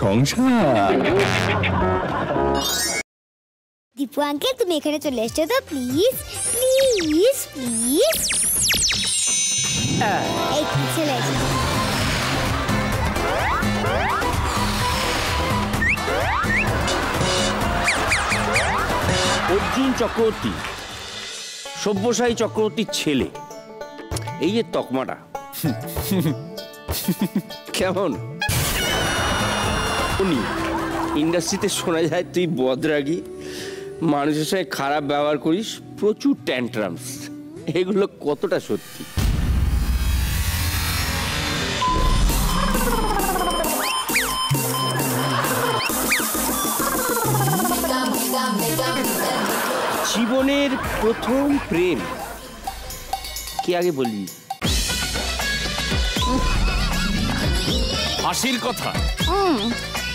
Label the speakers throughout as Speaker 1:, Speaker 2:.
Speaker 1: সংসার।
Speaker 2: দীপু আঙ্কেল, তুমি এখানে চলে এসছো তো? Please please please. এই চলে এসো।
Speaker 3: অর্জুন চক্রবর্তী, সব্যসাচী চক্রবর্তীর ছেলে। এই যে তকমাটা কেমন? ইন্ডাস্ট্রিতে শোনা যায় তুই বদরাগী, মানুষের সঙ্গে খারাপ ব্যবহার করিস, প্রচুর ট্যান্ট্রামস। এগুলো কতটা সত্যি? জীবনের প্রথম প্রেম কি আগে বলবি?
Speaker 4: হাসির কথা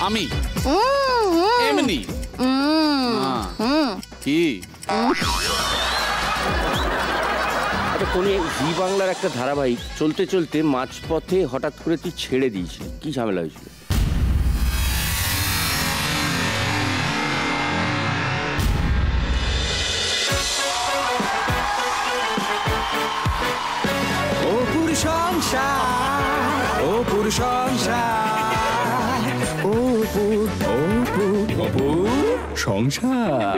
Speaker 4: আমি এমনি কি
Speaker 3: কোন জি বাংলার একটা ধারাবাহিক চলতে চলতে মাঝপথে হঠাৎ করে তুই ছেড়ে দিয়েছিলি, কি ঝামেলা হয়েছিল?
Speaker 1: ও পুর সংসার, ও পুর সংসার, ও পুর, ও পুর, ও পুর সংসার।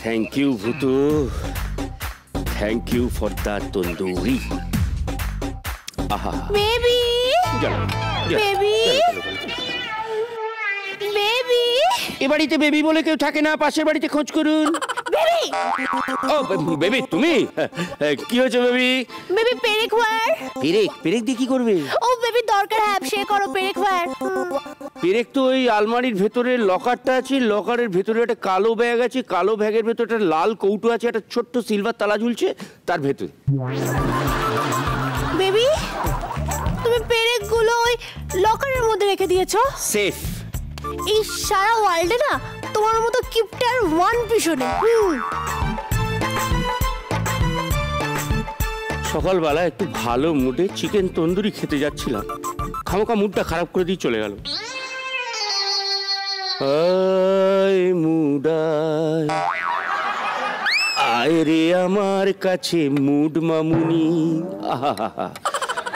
Speaker 3: Thank you Bhutu, thank you for the tandoori. আহা
Speaker 2: বেবি বেবি বেবি।
Speaker 3: এ বাড়িতে বেবি বলে কেউ থাকে না, পাশের বাড়িতে খোঁজ করুন।
Speaker 2: বেবি,
Speaker 3: ও বেবি তুমি? কি হয়েছে বেবি?
Speaker 2: বেবি পেরেক ওয়ার।
Speaker 3: পেরেক? পেরেক দিয়ে কি করবে?
Speaker 2: ও বেবি দরকার হ্যাঁ, সে করো পেরেক ওয়ার।
Speaker 3: পেরেক তো ওই আলমারির ভেতরে লকারটা আছে, লকারের ভেতরে একটা কালো ব্যাগ আছে, কালো ব্যাগের ভেতরে একটা লাল কৌটো আছে, একটা ছোট্ট সিলভার তালা ঝুলছে তার ভেতরে।
Speaker 2: বেবি তুমি পেরেক গুলো ওই লকারের মধ্যে রেখে দিয়েছো?
Speaker 3: সেফ।
Speaker 2: এই সারা ওয়ার্ল্ডে না তোমার মতো কিপটার ওয়ান পিসও নেই।
Speaker 3: সকালবেলা একটু ভালো মুডে চিকেন তন্দুরি খেতে যাচ্ছিলাম, খামোকা মুডটা খারাপ করে দিয়ে চলে গেল। আয় মুডায় আয় রে আমার কাছে মুড মামুনি,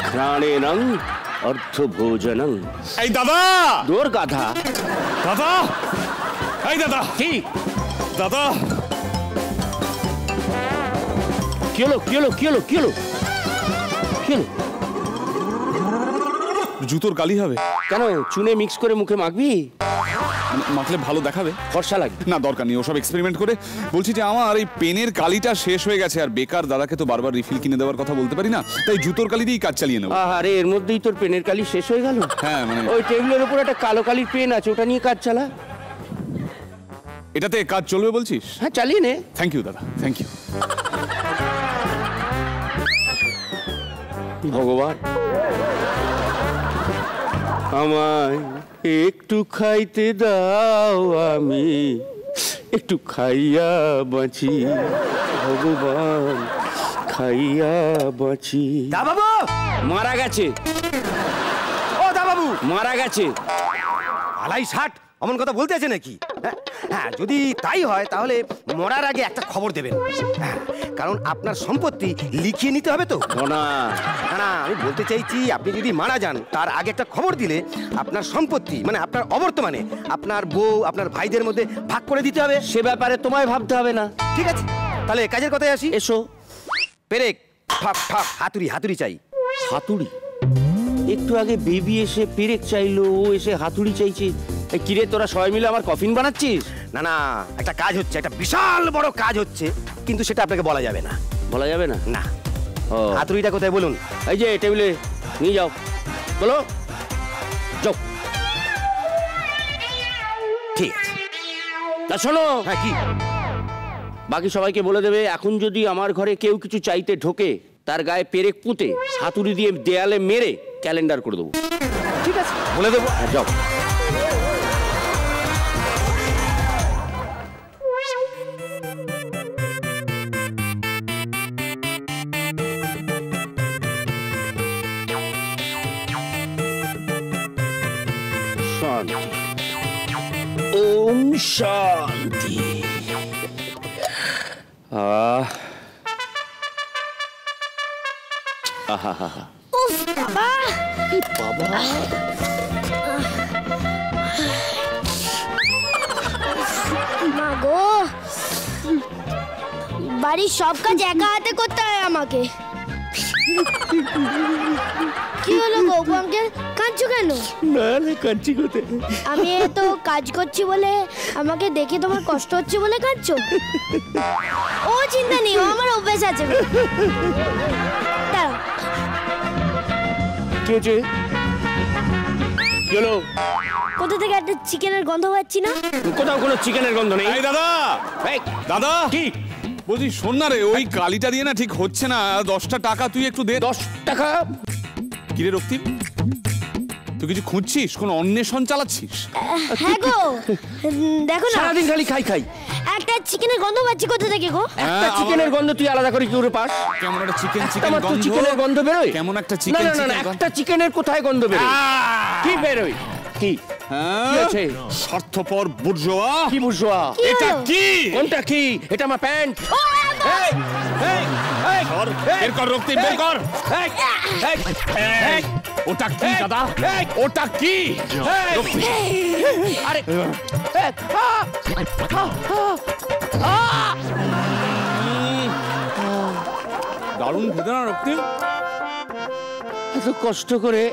Speaker 3: ঘ্রাণে নং অর্থ ভোজনং।
Speaker 4: এই দাদা!
Speaker 3: দৌড় গাধা।
Speaker 4: দাদা! এই দাদা!
Speaker 3: ঠিক
Speaker 4: দাদা!
Speaker 3: কি হলো কি হলো কি হলো কি হলো কি হলো?
Speaker 4: জুতোর গালি হবে
Speaker 3: কেন? চুনে মিক্স করে মুখে মাখবি?
Speaker 4: মাখলে ভালো দেখাবে?
Speaker 3: ফর্সা লাগবে
Speaker 4: না, দরকার নেই ওসব এক্সপেরিমেন্ট করে। বলছি যে আমার এই পেনের কালিটা শেষ হয়ে গেছে, আর বেকার দাদাকে তো বারবার রিফিল কিনে দেওয়ার কথা বলতে পারি না, তাই জুতোর কালি দিয়েই কাজ চালিয়ে নেবো।
Speaker 3: আরে এর মধ্যেই তোর পেনের কালি শেষ হয়ে গেল?
Speaker 4: হ্যাঁ, মানে
Speaker 3: ওই টেবিলের উপর একটা কালো কালির পেন আছে, ওটা নিয়ে কাজ চালা।
Speaker 4: এটাতে কাজ চলবে বলছিস?
Speaker 3: হ্যাঁ চালিয়ে নে।
Speaker 4: থ্যাংক ইউ দাদা, থ্যাংক ইউ।
Speaker 3: ভগবান আমায় একটু খাইতে দাও, আমি একটু খাইয়া বাঁচি, ভগবান খাইয়া বাঁচি।
Speaker 5: দা বাবু
Speaker 3: মারা গেছে।
Speaker 5: ও দা বাবু
Speaker 3: মারা গেছে।
Speaker 5: আলাই ষাট অমন কথা বলতে আছে নাকি? হ্যাঁ, যদি তাই হয় তাহলে মরার আগে একটা খবর দেবেন, কারণ আপনার সম্পত্তি লিখিয়ে নিতে হবে তো।
Speaker 3: না
Speaker 5: না, আমি বলতে চাইছি আপনি যদি মারা যান তার আগে একটা খবর দিলে আপনার সম্পত্তি মানে আপনার অবর্তমানে আপনার বউ আপনার ভাইদের মধ্যে ভাগ করে দিতে হবে।
Speaker 3: সে ব্যাপারে তোমায় ভাবতে হবে না।
Speaker 5: ঠিক আছে, তাহলে কাজের কথায় আসি।
Speaker 3: এসো।
Speaker 5: পেরেক ঠক ঠক হাতুড়ি হাতুড়ি চাই।
Speaker 3: হাতুড়ি? একটু আগে বেবি এসে পেরেক চাইলো, ও এসে হাতুড়ি চাইছে। কিরে তোরা সবাই মিলে আমার কফিন বানাচ্ছিস?
Speaker 5: না না, একটা কাজ হচ্ছে, একটা বিশাল বড় কাজ হচ্ছে, কিন্তু সেটা আপনাকে বলা যাবে না।
Speaker 3: বলা যাবে না?
Speaker 5: না।
Speaker 3: ও,
Speaker 5: হাতুড়িটা কোথায় বলুন?
Speaker 3: এই যে টেবিলে নিয়ে যাও, বলো যাও।
Speaker 5: ঠিক আছে।
Speaker 3: তা শোনো।
Speaker 5: হ্যাঁ কি?
Speaker 3: বাকি সবাইকে বলে দেবে এখন যদি আমার ঘরে কেউ কিছু চাইতে ঢোকে তার গায়ে পেরেক পুঁতে হাতুড়ি দিয়ে দেয়ালে মেরে ক্যালেন্ডার করে দেবো।
Speaker 5: ঠিক আছে, বলে দেবো।
Speaker 3: হ্যাঁ, যাও। শান্তি, ওম শান্তি।
Speaker 2: উফ বাবা,
Speaker 3: বাবা,
Speaker 2: মা গো, বাড়ির সব কাজ একা হাতে করতে হয় আমাকে। কি হলো গো আঙ্কেল, কাঁদছো কেন?
Speaker 3: না না, কাঁদছি কোথায়?
Speaker 2: আমি তো কাজ করছি বলে, আমাকে দেখে তোমার কষ্ট হচ্ছে বলে কাঁদছো? ও চিন্তা নেই, ও আমার অভ্যাস আছে। দাঁড়াও।
Speaker 3: কি হয়েছে? কি হলো?
Speaker 2: কোথা থেকে একটা চিকেনের গন্ধ পাচ্ছি না?
Speaker 3: কোথাও কোনো চিকেনের গন্ধ নেই।
Speaker 4: এই দাদা,
Speaker 3: এই,
Speaker 4: দাদা
Speaker 3: কি
Speaker 4: বলছি, শোন না রে, ওই কালিটা দিয়ে না ঠিক হচ্ছে না। 10টা টাকা তুই একটু দে।
Speaker 3: 10 টাকা?
Speaker 4: কিরে রক্তিম, তুই কিছু খুঁজছিস? কোন অন্বেষণ চালাচ্ছিস?
Speaker 2: হ্যাঁ গো, দেখো না,
Speaker 3: সারাদিন খালি খাই খাই।
Speaker 2: একটা চিকেনের গন্ধ পাচ্ছি কোথা থেকে গো?
Speaker 3: একটা চিকেনের গন্ধ তুই আলাদা করে কি করে পাস?
Speaker 4: কেমন একটা চিকেন
Speaker 3: আমার তো
Speaker 4: গন্ধ।
Speaker 3: চিকেনের গন্ধ বেরোয়।
Speaker 4: কেমন একটা
Speaker 3: না
Speaker 4: চিকেন
Speaker 3: না না, একটা চিকেনের কোথায় গন্ধ বেরোয়? কি বেরোয়? কি কি আছে?
Speaker 4: স্বার্থপর বুর্জোয়া।
Speaker 3: কি বুঝোয়া?
Speaker 2: কি
Speaker 4: এটা
Speaker 2: হলো?
Speaker 4: কি?
Speaker 3: কোনটা কি? এটা আমার প্যান্ট।
Speaker 2: ও,
Speaker 3: এই এই এই
Speaker 4: ধর, বের কর রক্তিম, বের কর।
Speaker 3: এই এই এই
Speaker 4: ওটা কি দাদা?
Speaker 3: এই,
Speaker 4: ওটা কি?
Speaker 3: রক্তিম, আরে
Speaker 4: দারুণ বেদনা রক্তিম।
Speaker 3: এত কষ্ট করে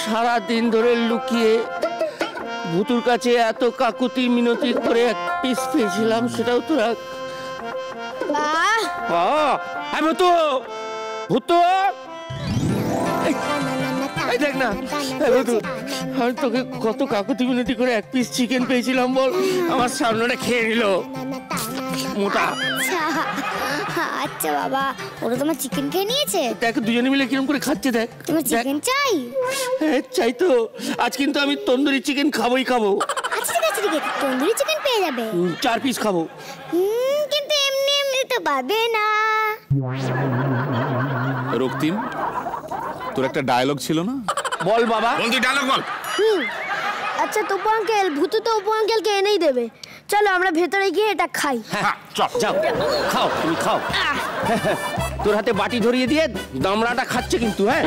Speaker 3: সারা দিন ধরে লুকিয়ে ভুতুর কাছে এত কাকুতি মিনতি করে এক পিস পেয়েছিলাম, সেটাও তোরা।
Speaker 2: বাহ,
Speaker 3: ভুতু ভুতু, এই দেখ না, এই ভুতু, আমি তোকে কত কাকুতি মিনতি করে এক পিস চিকেন পেয়েছিলাম বল, আমার সামনেটা খেয়ে নিল মোটা।
Speaker 2: আচ্ছা বাবা, ওরা তোমার চিকেন খেয়ে নিয়েছে?
Speaker 3: দেখ দুজনে মিলে কিরম করে খাচ্ছে, দেখ।
Speaker 2: তোমার চিকেন চাই?
Speaker 3: হ্যাঁ চাই তো। আজ কিন্তু আমি তন্দুরি চিকেন খাবোই খাবো।
Speaker 2: আচ্ছা ঠিক আছে, ঠিক আছে, তন্দুরি চিকেন পেয়ে যাবে।
Speaker 3: 4 পিস খাবো।
Speaker 2: কিন্তু এমনি এমনি তো পাবে না।
Speaker 4: রক্তিম, তোর একটা ডায়লগ ছিল না?
Speaker 3: বল বাবা।
Speaker 4: বল, তুই ডায়লগ বল।
Speaker 2: আচ্ছা তপু আঙ্কেল, ভূতু তো অপু আঙ্কেলকে এনেই দেবে। চলো আমরা ভেতরে গিয়ে এটা খাই।
Speaker 3: হ্যাঁ চল, যাও খাও, তুমি খাও। তোর হাতে বাটি ধরিয়ে দিয়ে দামড়াটা খাচ্ছে কিন্তু। হ্যাঁ,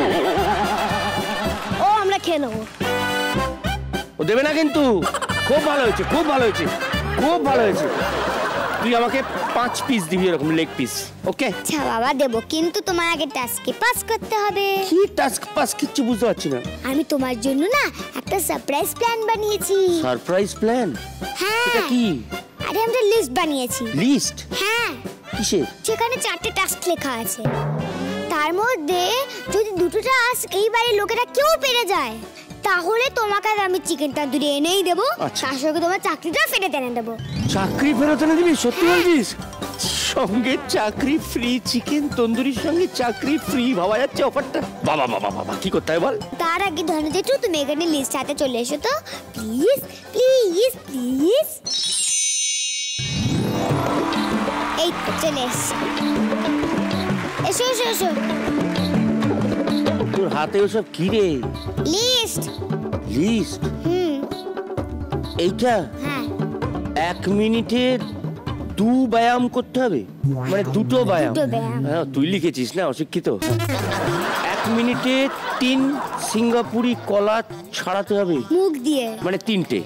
Speaker 2: ও আমরা খেয়ে নেবো।
Speaker 3: ও দেবে না কিন্তু। খুব ভালো হয়েছে, খুব ভালো হয়েছে, খুব ভালো হয়েছে। তুই আমাকে 5 পিস দিবি, এরকম লেগ পিস। ওকে?
Speaker 2: আচ্ছা বাবা দেবো, কিন্তু তোমার আগে টাস্কে পাস করতে হবে।
Speaker 3: কি টাস্ক পাস? কিচ্ছু বুঝতে পারছি না।
Speaker 2: আমি তোমার জন্য না একটা সারপ্রাইজ প্ল্যান বানিয়েছি।
Speaker 3: Surprise plan?
Speaker 2: হ্যাঁ,
Speaker 3: এটা কি?
Speaker 2: আরে আমরা লিস্ট বানিয়েছি।
Speaker 3: লিস্ট?
Speaker 2: হ্যাঁ,
Speaker 3: কিসের?
Speaker 2: যেখানে 4টে টাস্ক লেখা আছে। তার মধ্যে যদি 2টো টাস্ক এই বাড়ির লোকেরা কেউ পেরে যায়, তাহলে তোমাকে আর আমি চিকেন তন্দুরি এনেই দেবো।
Speaker 3: আচ্ছা।
Speaker 2: তার সঙ্গে তোমার চাকরিটা ফেরত এনে দেবো।
Speaker 3: চাকরি ফেরত এনে দিবি? সত্যি বলছিস? সঙ্গে চাকরি ফ্রি, চিকেন তন্দুরির সঙ্গে চাকরি ফ্রি, ভাবা যাচ্ছে অফারটা। বাবা বাবা বাবা, কি করতে হয় বল?
Speaker 2: তার আগে ধরে জেঠু, তুমি এখানে লিস্ট হাতে চলে এসো তো প্লিজ প্লিজ প্লিজ। এই তো চলে এসছি। এসো এসো এসো।
Speaker 3: তোর হাতে ওসব কি রে?
Speaker 2: লিস্ট।
Speaker 3: লিস্ট? এইটা
Speaker 2: হ্যাঁ,
Speaker 3: 1 মিনিটে 2 ব্যায়াম করতে হবে, মানে 2টো ব্যায়াম।
Speaker 2: 2টো ব্যায়াম।
Speaker 3: হ্যাঁ, তুই লিখেছিস না, অশিক্ষিত। 1 মিনিটে 3 সিঙ্গাপুরি কলা ছাড়াতে হবে,
Speaker 2: মুখ দিয়ে।
Speaker 3: মানে 3টে।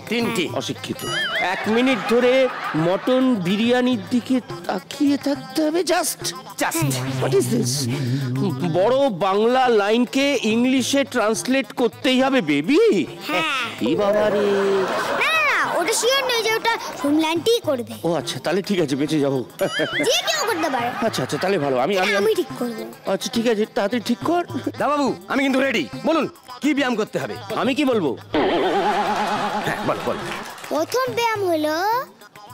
Speaker 3: অশিক্ষিত। 1 মিনিট ধরে মটন বিরিয়ানির দিকে তাকিয়ে থাকতে হবে। Just what is this? বড় বাংলা লাইনকে ইংলিশে ট্রান্সলেট করতেই হবে বেবি। এই বাবা রে।
Speaker 2: না না না, ওটা শিওর নয় যে ওটা হোমল্যান্ডই করবে।
Speaker 3: ও আচ্ছা, তাহলে ঠিক আছে, বেঁচে যাবো।
Speaker 2: যে কেউ করতে পারে।
Speaker 3: আচ্ছা আচ্ছা, তাহলে ভালো। আমি
Speaker 2: আমি ঠিক করবো।
Speaker 3: আচ্ছা ঠিক আছে, তাড়াতাড়ি ঠিক কর।
Speaker 5: দা বাবু, আমি কিন্তু রেডি। বলুন কি ব্যায়াম করতে হবে?
Speaker 3: আমি কি বলবো?
Speaker 5: হ্যাঁ বল বল।
Speaker 2: প্রথম ব্যায়াম হলো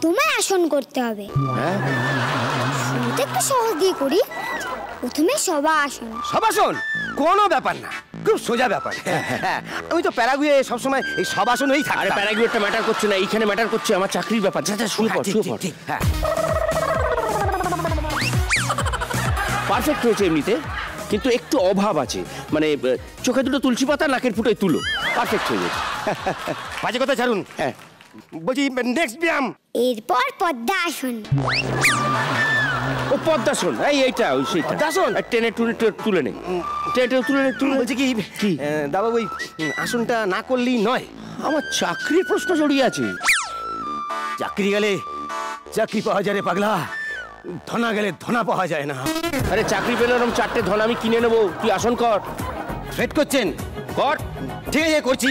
Speaker 2: তোমায় আসন করতে হবে।
Speaker 3: হ্যাঁ,
Speaker 2: শুরুতে একটু সহজ দিয়ে করি। প্রথমে সবাসন।
Speaker 5: সবাসন? কোনো ব্যাপার না, খুব সোজা ব্যাপার। হ্যাঁ, আমি তো প্যারাগুয়ে সবসময় এই সব আসনেই থাকি।
Speaker 3: আরে প্যারাগুয়েটা ম্যাটার করছে না, এইখানে ম্যাটার করছে আমার চাকরির ব্যাপার। যা যা শুয়ে পড়, শুয়ে পড়।
Speaker 5: হ্যাঁ,
Speaker 3: পারফেক্ট হয়েছে এমনিতে, কিন্তু একটু অভাব আছে। মানে চোখে দুটো তুলসী পাতা, নাকের ফুটোয় তুলো, পারফেক্ট হয়ে গেছে।
Speaker 5: বাজে কথা ছাড়ুন।
Speaker 3: হ্যাঁ,
Speaker 5: বলছি নেক্সট ব্যায়াম।
Speaker 2: এরপর পদ্মাসন।
Speaker 3: ও পদ্মাসন, এইটা ওই সেইটা।
Speaker 5: পদ্মাসন?
Speaker 3: টেনে টুনে তুলে নে, টেনে তুলে নে, তুলে।
Speaker 5: বলছি কি দাদা, ওই আসনটা না করলেই নয়।
Speaker 3: আমার চাকরির প্রশ্ন জড়িয়ে আছে।
Speaker 5: চাকরি গেলে চাকরি পাওয়া যায় রে পাগলা, ধনা গেলে ধনা পাওয়া যায় না।
Speaker 3: আরে চাকরি পেলে এরকম 4টে ধন আমি কিনে নেবো, তুই আসন কর।
Speaker 5: থ্রেট করছেন?
Speaker 3: কর।
Speaker 5: ঠিক আছে, করছি।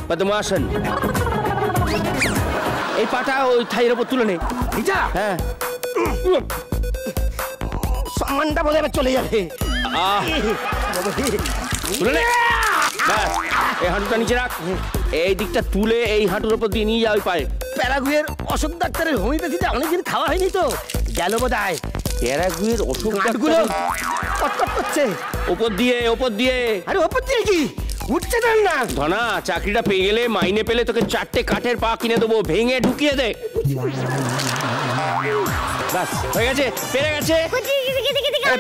Speaker 3: পদ্মাসন। এই পাটা ওই থাইয়ের ওপর তুলে নে।
Speaker 5: এটা
Speaker 3: হ্যাঁ,
Speaker 5: সম্মানটা বোধ হয় চলে যাবে।
Speaker 3: তুলে নে। ব্যাস, এই হাঁটুটা নিচে রাখ, এই দিকটা তুলে এই হাঁটুর ওপর দিয়ে নিয়ে যা ওই পায়ে।
Speaker 5: প্যারাগুয়ের অশোক ডাক্তারের হোমিওপ্যাথিটা অনেকদিন খাওয়া হয়নি তো, গেল বোধ হয়।
Speaker 3: প্যারাগুয়ের অসুখ
Speaker 5: গাঁটগুলো কটকট করছে।
Speaker 3: ওপর দিয়ে, ওপর দিয়ে।
Speaker 5: আরে ওপর দিয়ে কি উঠছে না?
Speaker 3: ধনা, চাকরিটা পেয়ে গেলে, মাইনে পেলে তোকে 4টে কাঠের পা কিনে দেবো, ভেঙে ঢুকিয়ে দে। ব্যাস, হয়ে গেছে, পেরে গেছে,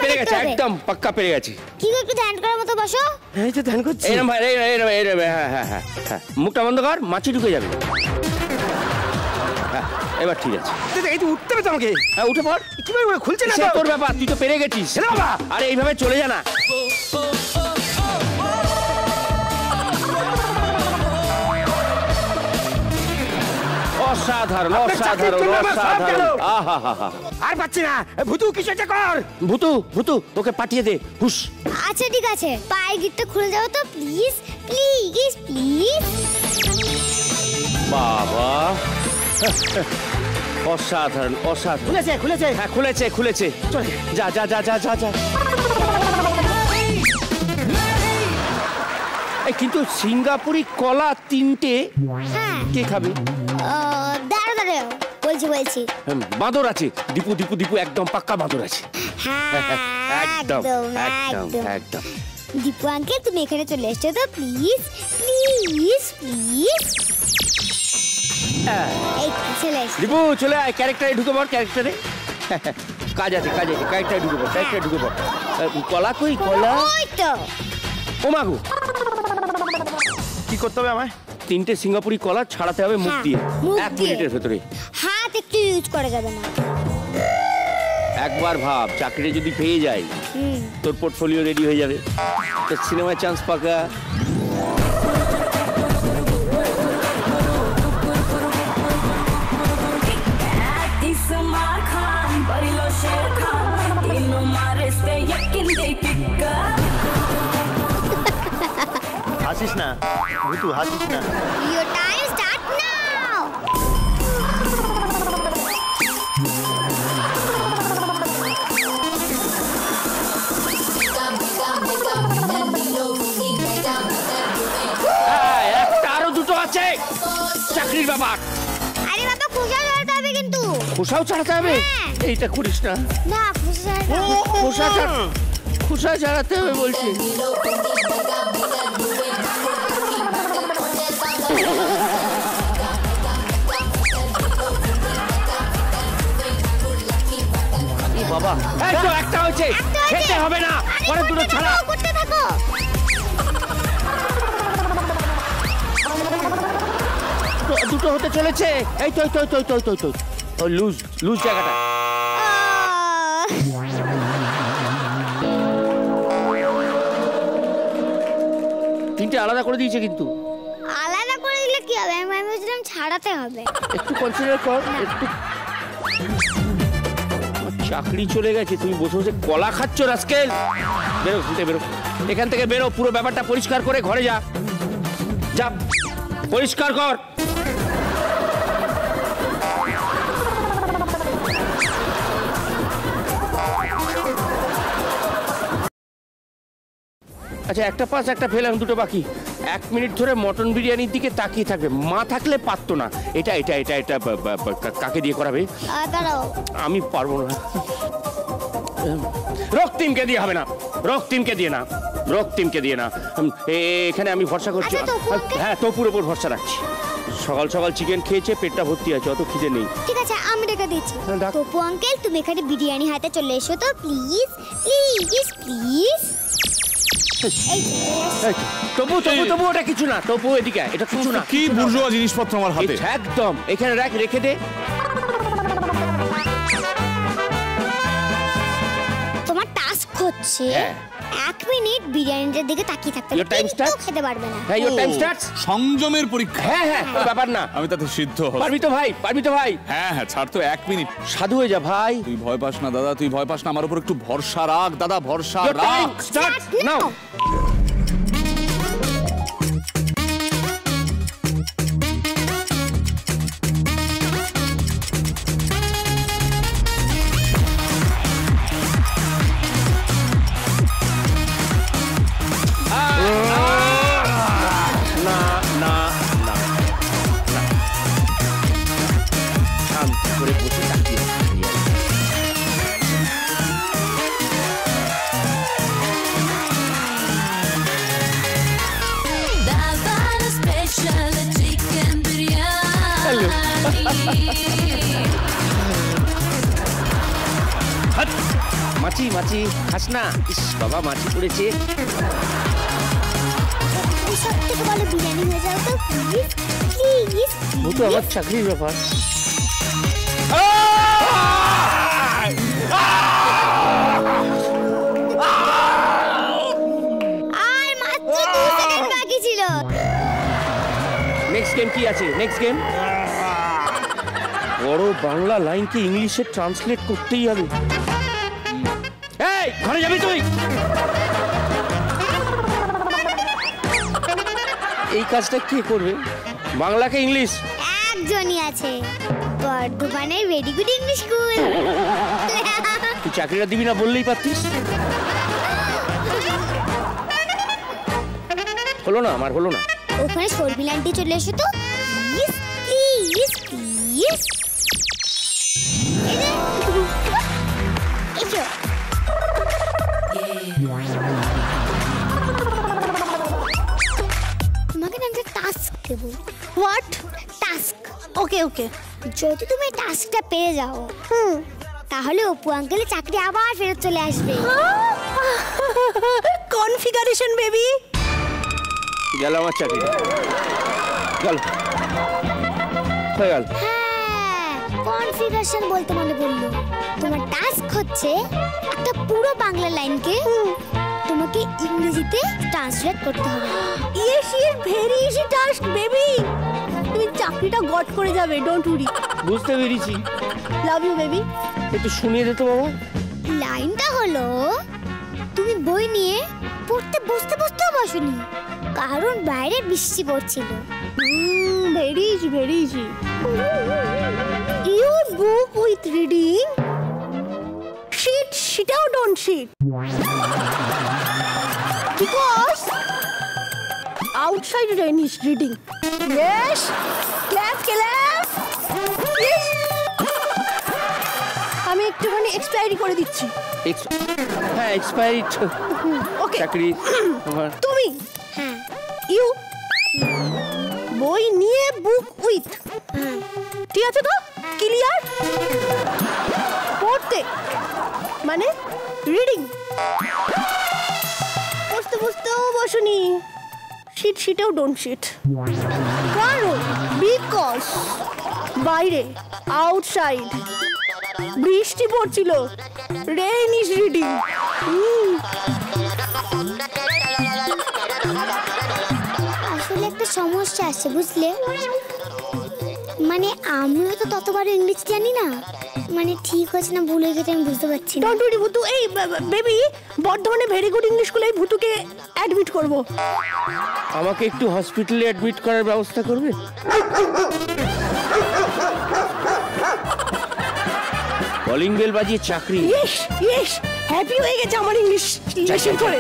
Speaker 3: পেরে গেছে, একদম পাক্কা পেরে গেছে।
Speaker 2: কি গো, একটু ধ্যান করার মতো বসো।
Speaker 5: এই তো ধ্যান করছি।
Speaker 3: এইরকম ভাই, এইরকম, হ্যাঁ হ্যাঁ হ্যাঁ হ্যাঁ, মুখটা বন্ধ কর, মাছি ঢুকে যাবে। হ্যাঁ, এবার ঠিক আছে।
Speaker 5: এই তো উঠতে হবে তো আমাকে।
Speaker 3: হ্যাঁ, উঠে পড়।
Speaker 5: কিভাবে খুলছে না
Speaker 3: সে
Speaker 5: তো?
Speaker 3: তোর ব্যাপার, তুই তো পেরে গেছিস।
Speaker 5: ছেলে বাবা।
Speaker 3: আরে এইভাবে চলে যা না। অসাধারণ, অসাধারণ, অসাধারণ। আহা হা হা।
Speaker 5: আর পাচ্ছি না, ভুতু কিছু একটা কর।
Speaker 3: ভুতু, ভুতু, ওকে পাঠিয়ে দে, হুশ।
Speaker 2: আচ্ছা ঠিক আছে, পায়ের গিটটা খুলে যাও তো প্লিজ, প্লিজ, প্লিজ।
Speaker 3: বাবা, অসাধারণ, অসাধারণ।
Speaker 5: খুলেছে, খুলেছে।
Speaker 3: হ্যাঁ, খুলেছে, খুলেছে।
Speaker 5: চলে
Speaker 3: যা যা যা যা যা যা। এই কিন্তু সিঙ্গাপুরি কলা 3টে
Speaker 2: হ্যাঁ,
Speaker 3: কে খাবে?
Speaker 2: দাঁড়াও দাঁড়াও, বলছি।
Speaker 3: বাঁদর আছে, দীপু দীপু দীপু, একদম পাক্কা বাঁদর আছে।
Speaker 2: হ্যাঁ,
Speaker 3: একদম একদম
Speaker 2: একদম।
Speaker 3: একদম।
Speaker 2: দীপু আঙ্কেল, তুমি এখানে চলে এসছো তো প্লিজ, প্লিজ, প্লিজ। এই চলে এসো।
Speaker 3: দীপু চলে আয়, ক্যারেক্টারে ঢুকে পড়, ক্যারেক্টারে। কাজ আছে, কাজ আছে, ক্যারেক্টারে ঢুকে পড়, ক্যারেক্টারে ঢুকে পড়। কলা কই, কলা?
Speaker 2: ওই তো।
Speaker 3: ও মাগো,
Speaker 5: কি করতে হবে আমায়?
Speaker 3: 3টে সিঙ্গাপুরি কলা ছাড়াতে হবে মুখ
Speaker 2: হ্যাঁ,
Speaker 3: দিয়ে,
Speaker 2: মুখ
Speaker 3: 1
Speaker 2: দিয়ে।
Speaker 3: মিনিটের ভেতরে।
Speaker 2: হাত একটু ইউজ করা যাবে না।
Speaker 3: একবার ভাব, চাকরি যদি পেয়ে যাই, তোর পোর্টফোলিও রেডি হয়ে যাবে, তোর সিনেমায় চান্স পাকা।
Speaker 5: হাসিস না ভুতু, হাসিস না।
Speaker 2: Your time start now.
Speaker 3: একটা আরো দুটো আছে, চাকরির ব্যাপার।
Speaker 2: আরে বাবা, খোসা ছাড়াতে হবে কিন্তু।
Speaker 3: খোসাও ছাড়াতে হবে?
Speaker 2: হ্যাঁ।
Speaker 3: এইটা করিস না।
Speaker 2: না, খোসা ছাড়াতে হবে।
Speaker 3: খোসা ছাড়াতে হবে বলছি। বাবা, এই তো একটা হয়েছে, খেতে হবে না, পরে দুটো ছাড়া।
Speaker 2: করতে থাকো।
Speaker 3: দুটো হতে চলেছে। এই তো, ওই লুজ লুজ জায়গাটা। তিনটে আলাদা করে দিয়েছে কিন্তু।
Speaker 2: আলাদা করে দিলে কি হবে? আমি ভেবেছিলাম ছাড়াতে হবে।
Speaker 3: একটু কনসিডার কর, একটু। চাকরি চলে গেছে, তুমি বসে বসে কলা খাচ্ছ রাস্কেল। বেরো, বেরো এখান থেকে, বেরো, পুরো ব্যাপারটা পরিষ্কার করে ঘরে যা, যা পরিষ্কার কর। আচ্ছা, একটা পাস একটা ফেল, আমি দুটো বাকি। 1 মিনিট ধরে মটন বিরিয়ানির দিকে তাকিয়ে থাকবে, মা থাকলে পারতো না। এটা এটা এটা এটা কাকে দিয়ে করাবে?
Speaker 2: দাঁড়াও,
Speaker 3: আমি পারবো না। রক্তিমকে দিয়ে হবে না, রক্তিমকে দিয়ে না। রক্তিমকে দিয়ে না, এখানে আমি ভরসা করছি।
Speaker 2: আচ্ছা, তপু uncle?
Speaker 3: হ্যাঁ, তপুর ওপর ভরসা রাখছি। সকাল সকাল চিকেন খেয়েছে, পেটটা ভর্তি আছে, অত খিদে নেই।
Speaker 2: ঠিক আছে, আমি ডেকে দিচ্ছি।
Speaker 3: হ্যাঁ, ডাক।
Speaker 2: তপু আঙ্কেল, তুমি এখানে বিরিয়ানি হাতে চলে এসো তো, প্লিজ প্লিজ প্লিজ। এই তো, চলে এসো।
Speaker 3: তবু তবু তবু ওটা কিছু না, তবু এদিকে আয়, এটা কিছু না।
Speaker 4: কি বুর্জোয়া জিনিসপত্র আমার হাতে।
Speaker 3: একদম, এখানে রেখে দে।
Speaker 2: তোমার টাস্ক হচ্ছে
Speaker 3: হ্যাঁ।
Speaker 2: 1 মিনিট বিরিয়ানিটার দিকে তাকিয়ে থাকতে হবে।
Speaker 3: Your time
Speaker 2: কিন্তু
Speaker 3: starts?
Speaker 2: খেতে পারবে না।
Speaker 3: হ্যাঁ, ইওর টাইম স্টার্টস।
Speaker 4: সংযমের পরীক্ষা।
Speaker 3: হ্যাঁ হ্যাঁ, কোনো ব্যাপার না।
Speaker 4: আমি তাতে সিদ্ধ হব।
Speaker 3: পারবি তো ভাই, পারবি তো ভাই।
Speaker 4: হ্যাঁ হ্যাঁ, ছাড় তো 1 মিনিট।
Speaker 3: সাধু হয়ে যা ভাই।
Speaker 4: তুই ভয় পাস না দাদা, তুই ভয় পাস না, আমার উপর একটু ভরসা রাখ দাদা, ভরসা
Speaker 3: Your time
Speaker 4: রাখ।
Speaker 3: starts
Speaker 2: Start
Speaker 3: now.
Speaker 2: now.
Speaker 3: না না না, শান্ত করে বসে তাকিয়ে থাকি।
Speaker 6: Davano special chicken biryani.
Speaker 3: হাট! মাছি মাছি খাস না। ইস বাবা, মাছি পড়েছে।
Speaker 2: তুমি সব থেকে ভালো বিরিয়ানি হয়ে যাও তো, প্লিজ প্লিজ।
Speaker 3: ও তো আমার চাকরির ব্যাপার।
Speaker 2: আর মাত্র 2 সেকেন্ড বাকি ছিল।
Speaker 3: নেক্সট গেম কি আছে? নেক্সট গেম বড় বাংলা লাইনকে ইংলিশে ট্রান্সলেট করতেই হবে। এই, ঘরে যাবি তুই? এই কাজটা কে করবে? বাংলাকে ইংলিশ?
Speaker 2: একজনই আছে, বর্ধমানের ভেরি গুড ইংলিশ স্কুল।
Speaker 3: তুই চাকরিটা দিবি না বললেই পারতিস। হলো না, আমার হলো না।
Speaker 2: ওখানে শর্মিলা আন্টি চলে এসো তো, প্লিজ প্লিজ প্লিজ। এসো। তোমাকে না একটা টাস্ক দেবো। What task? ওকে ওকে, যদি তুমি টাস্কটা পেয়ে যাও তাহলে অপু আঙ্কেলের চাকরি আবার ফেরত চলে আসবে।
Speaker 7: Configuration baby.
Speaker 3: গেল আমার চাকরি, গেল, হয়ে গেল।
Speaker 2: হ্যাঁ, কনফিগারেশন বলতে মনে পড়লো, তোমার টাস্ক হচ্ছে একটা পুরো বাংলা লাইনকে তোমাকে ইংরেজিতে ট্রান্সলেট করতে হবে।
Speaker 7: Yes yes, very easy task baby. তুমি চাকরিটা গট করে যাবে, ডোন্ট ওয়ারি।
Speaker 3: বুঝতে পেরেছি।
Speaker 7: Love you baby.
Speaker 3: একটু শুনিয়ে দে তো বাবা।
Speaker 2: লাইনটা হলো, তুমি বই নিয়ে পড়তে বসতে বসতেও বসনি, কারণ বাইরে বৃষ্টি পড়ছিল।
Speaker 7: Very easy, very easy. Your book with reading, sheet শিটাও don't sheet, because outside rain is reading. Yes, clap clap. Yes. আমি একটুখানি এক্সপায়ারি করে দিচ্ছি।
Speaker 3: হ্যাঁ, এক্সপায়ারি
Speaker 7: ওকে,
Speaker 3: চাকরি আমার।
Speaker 7: তুমি
Speaker 2: হ্যাঁ
Speaker 7: ইউ বই নিয়ে বুক উইথ, ঠিক আছে তো? ক্লিয়ার? পড়তে মানে রিডিং। বসতে বসতেও বসুনি, শিট শিটেও ডোন্ট শিট। কারণ বিকজ বাইরে আউটসাইড বৃষ্টি পড়ছিল, রেইন ইজ রিডিং।
Speaker 2: আসলে একটা সমস্যা আছে, বুঝলে? মানে আমিও তো ততবার ইংলিশ জানি না, মানে ঠিক হচ্ছে না ভুল হয়ে গেছে, আমি বুঝতে পারছি না।
Speaker 7: Don't worry Bhutu. এই বেবি, বর্ধমানে ভেরি গুড ইংলিশ স্কুলে এই ভুতুকে অ্যাডমিট করব।
Speaker 3: আমাকে একটু হসপিটালে অ্যাডমিট করার ব্যবস্থা করবে? কলিং বেল বাজিয়ে চাকরি।
Speaker 7: ইয়েস ইয়েস, হ্যাপি হয়ে গেছে আমার ইংলিশ লেসন করে।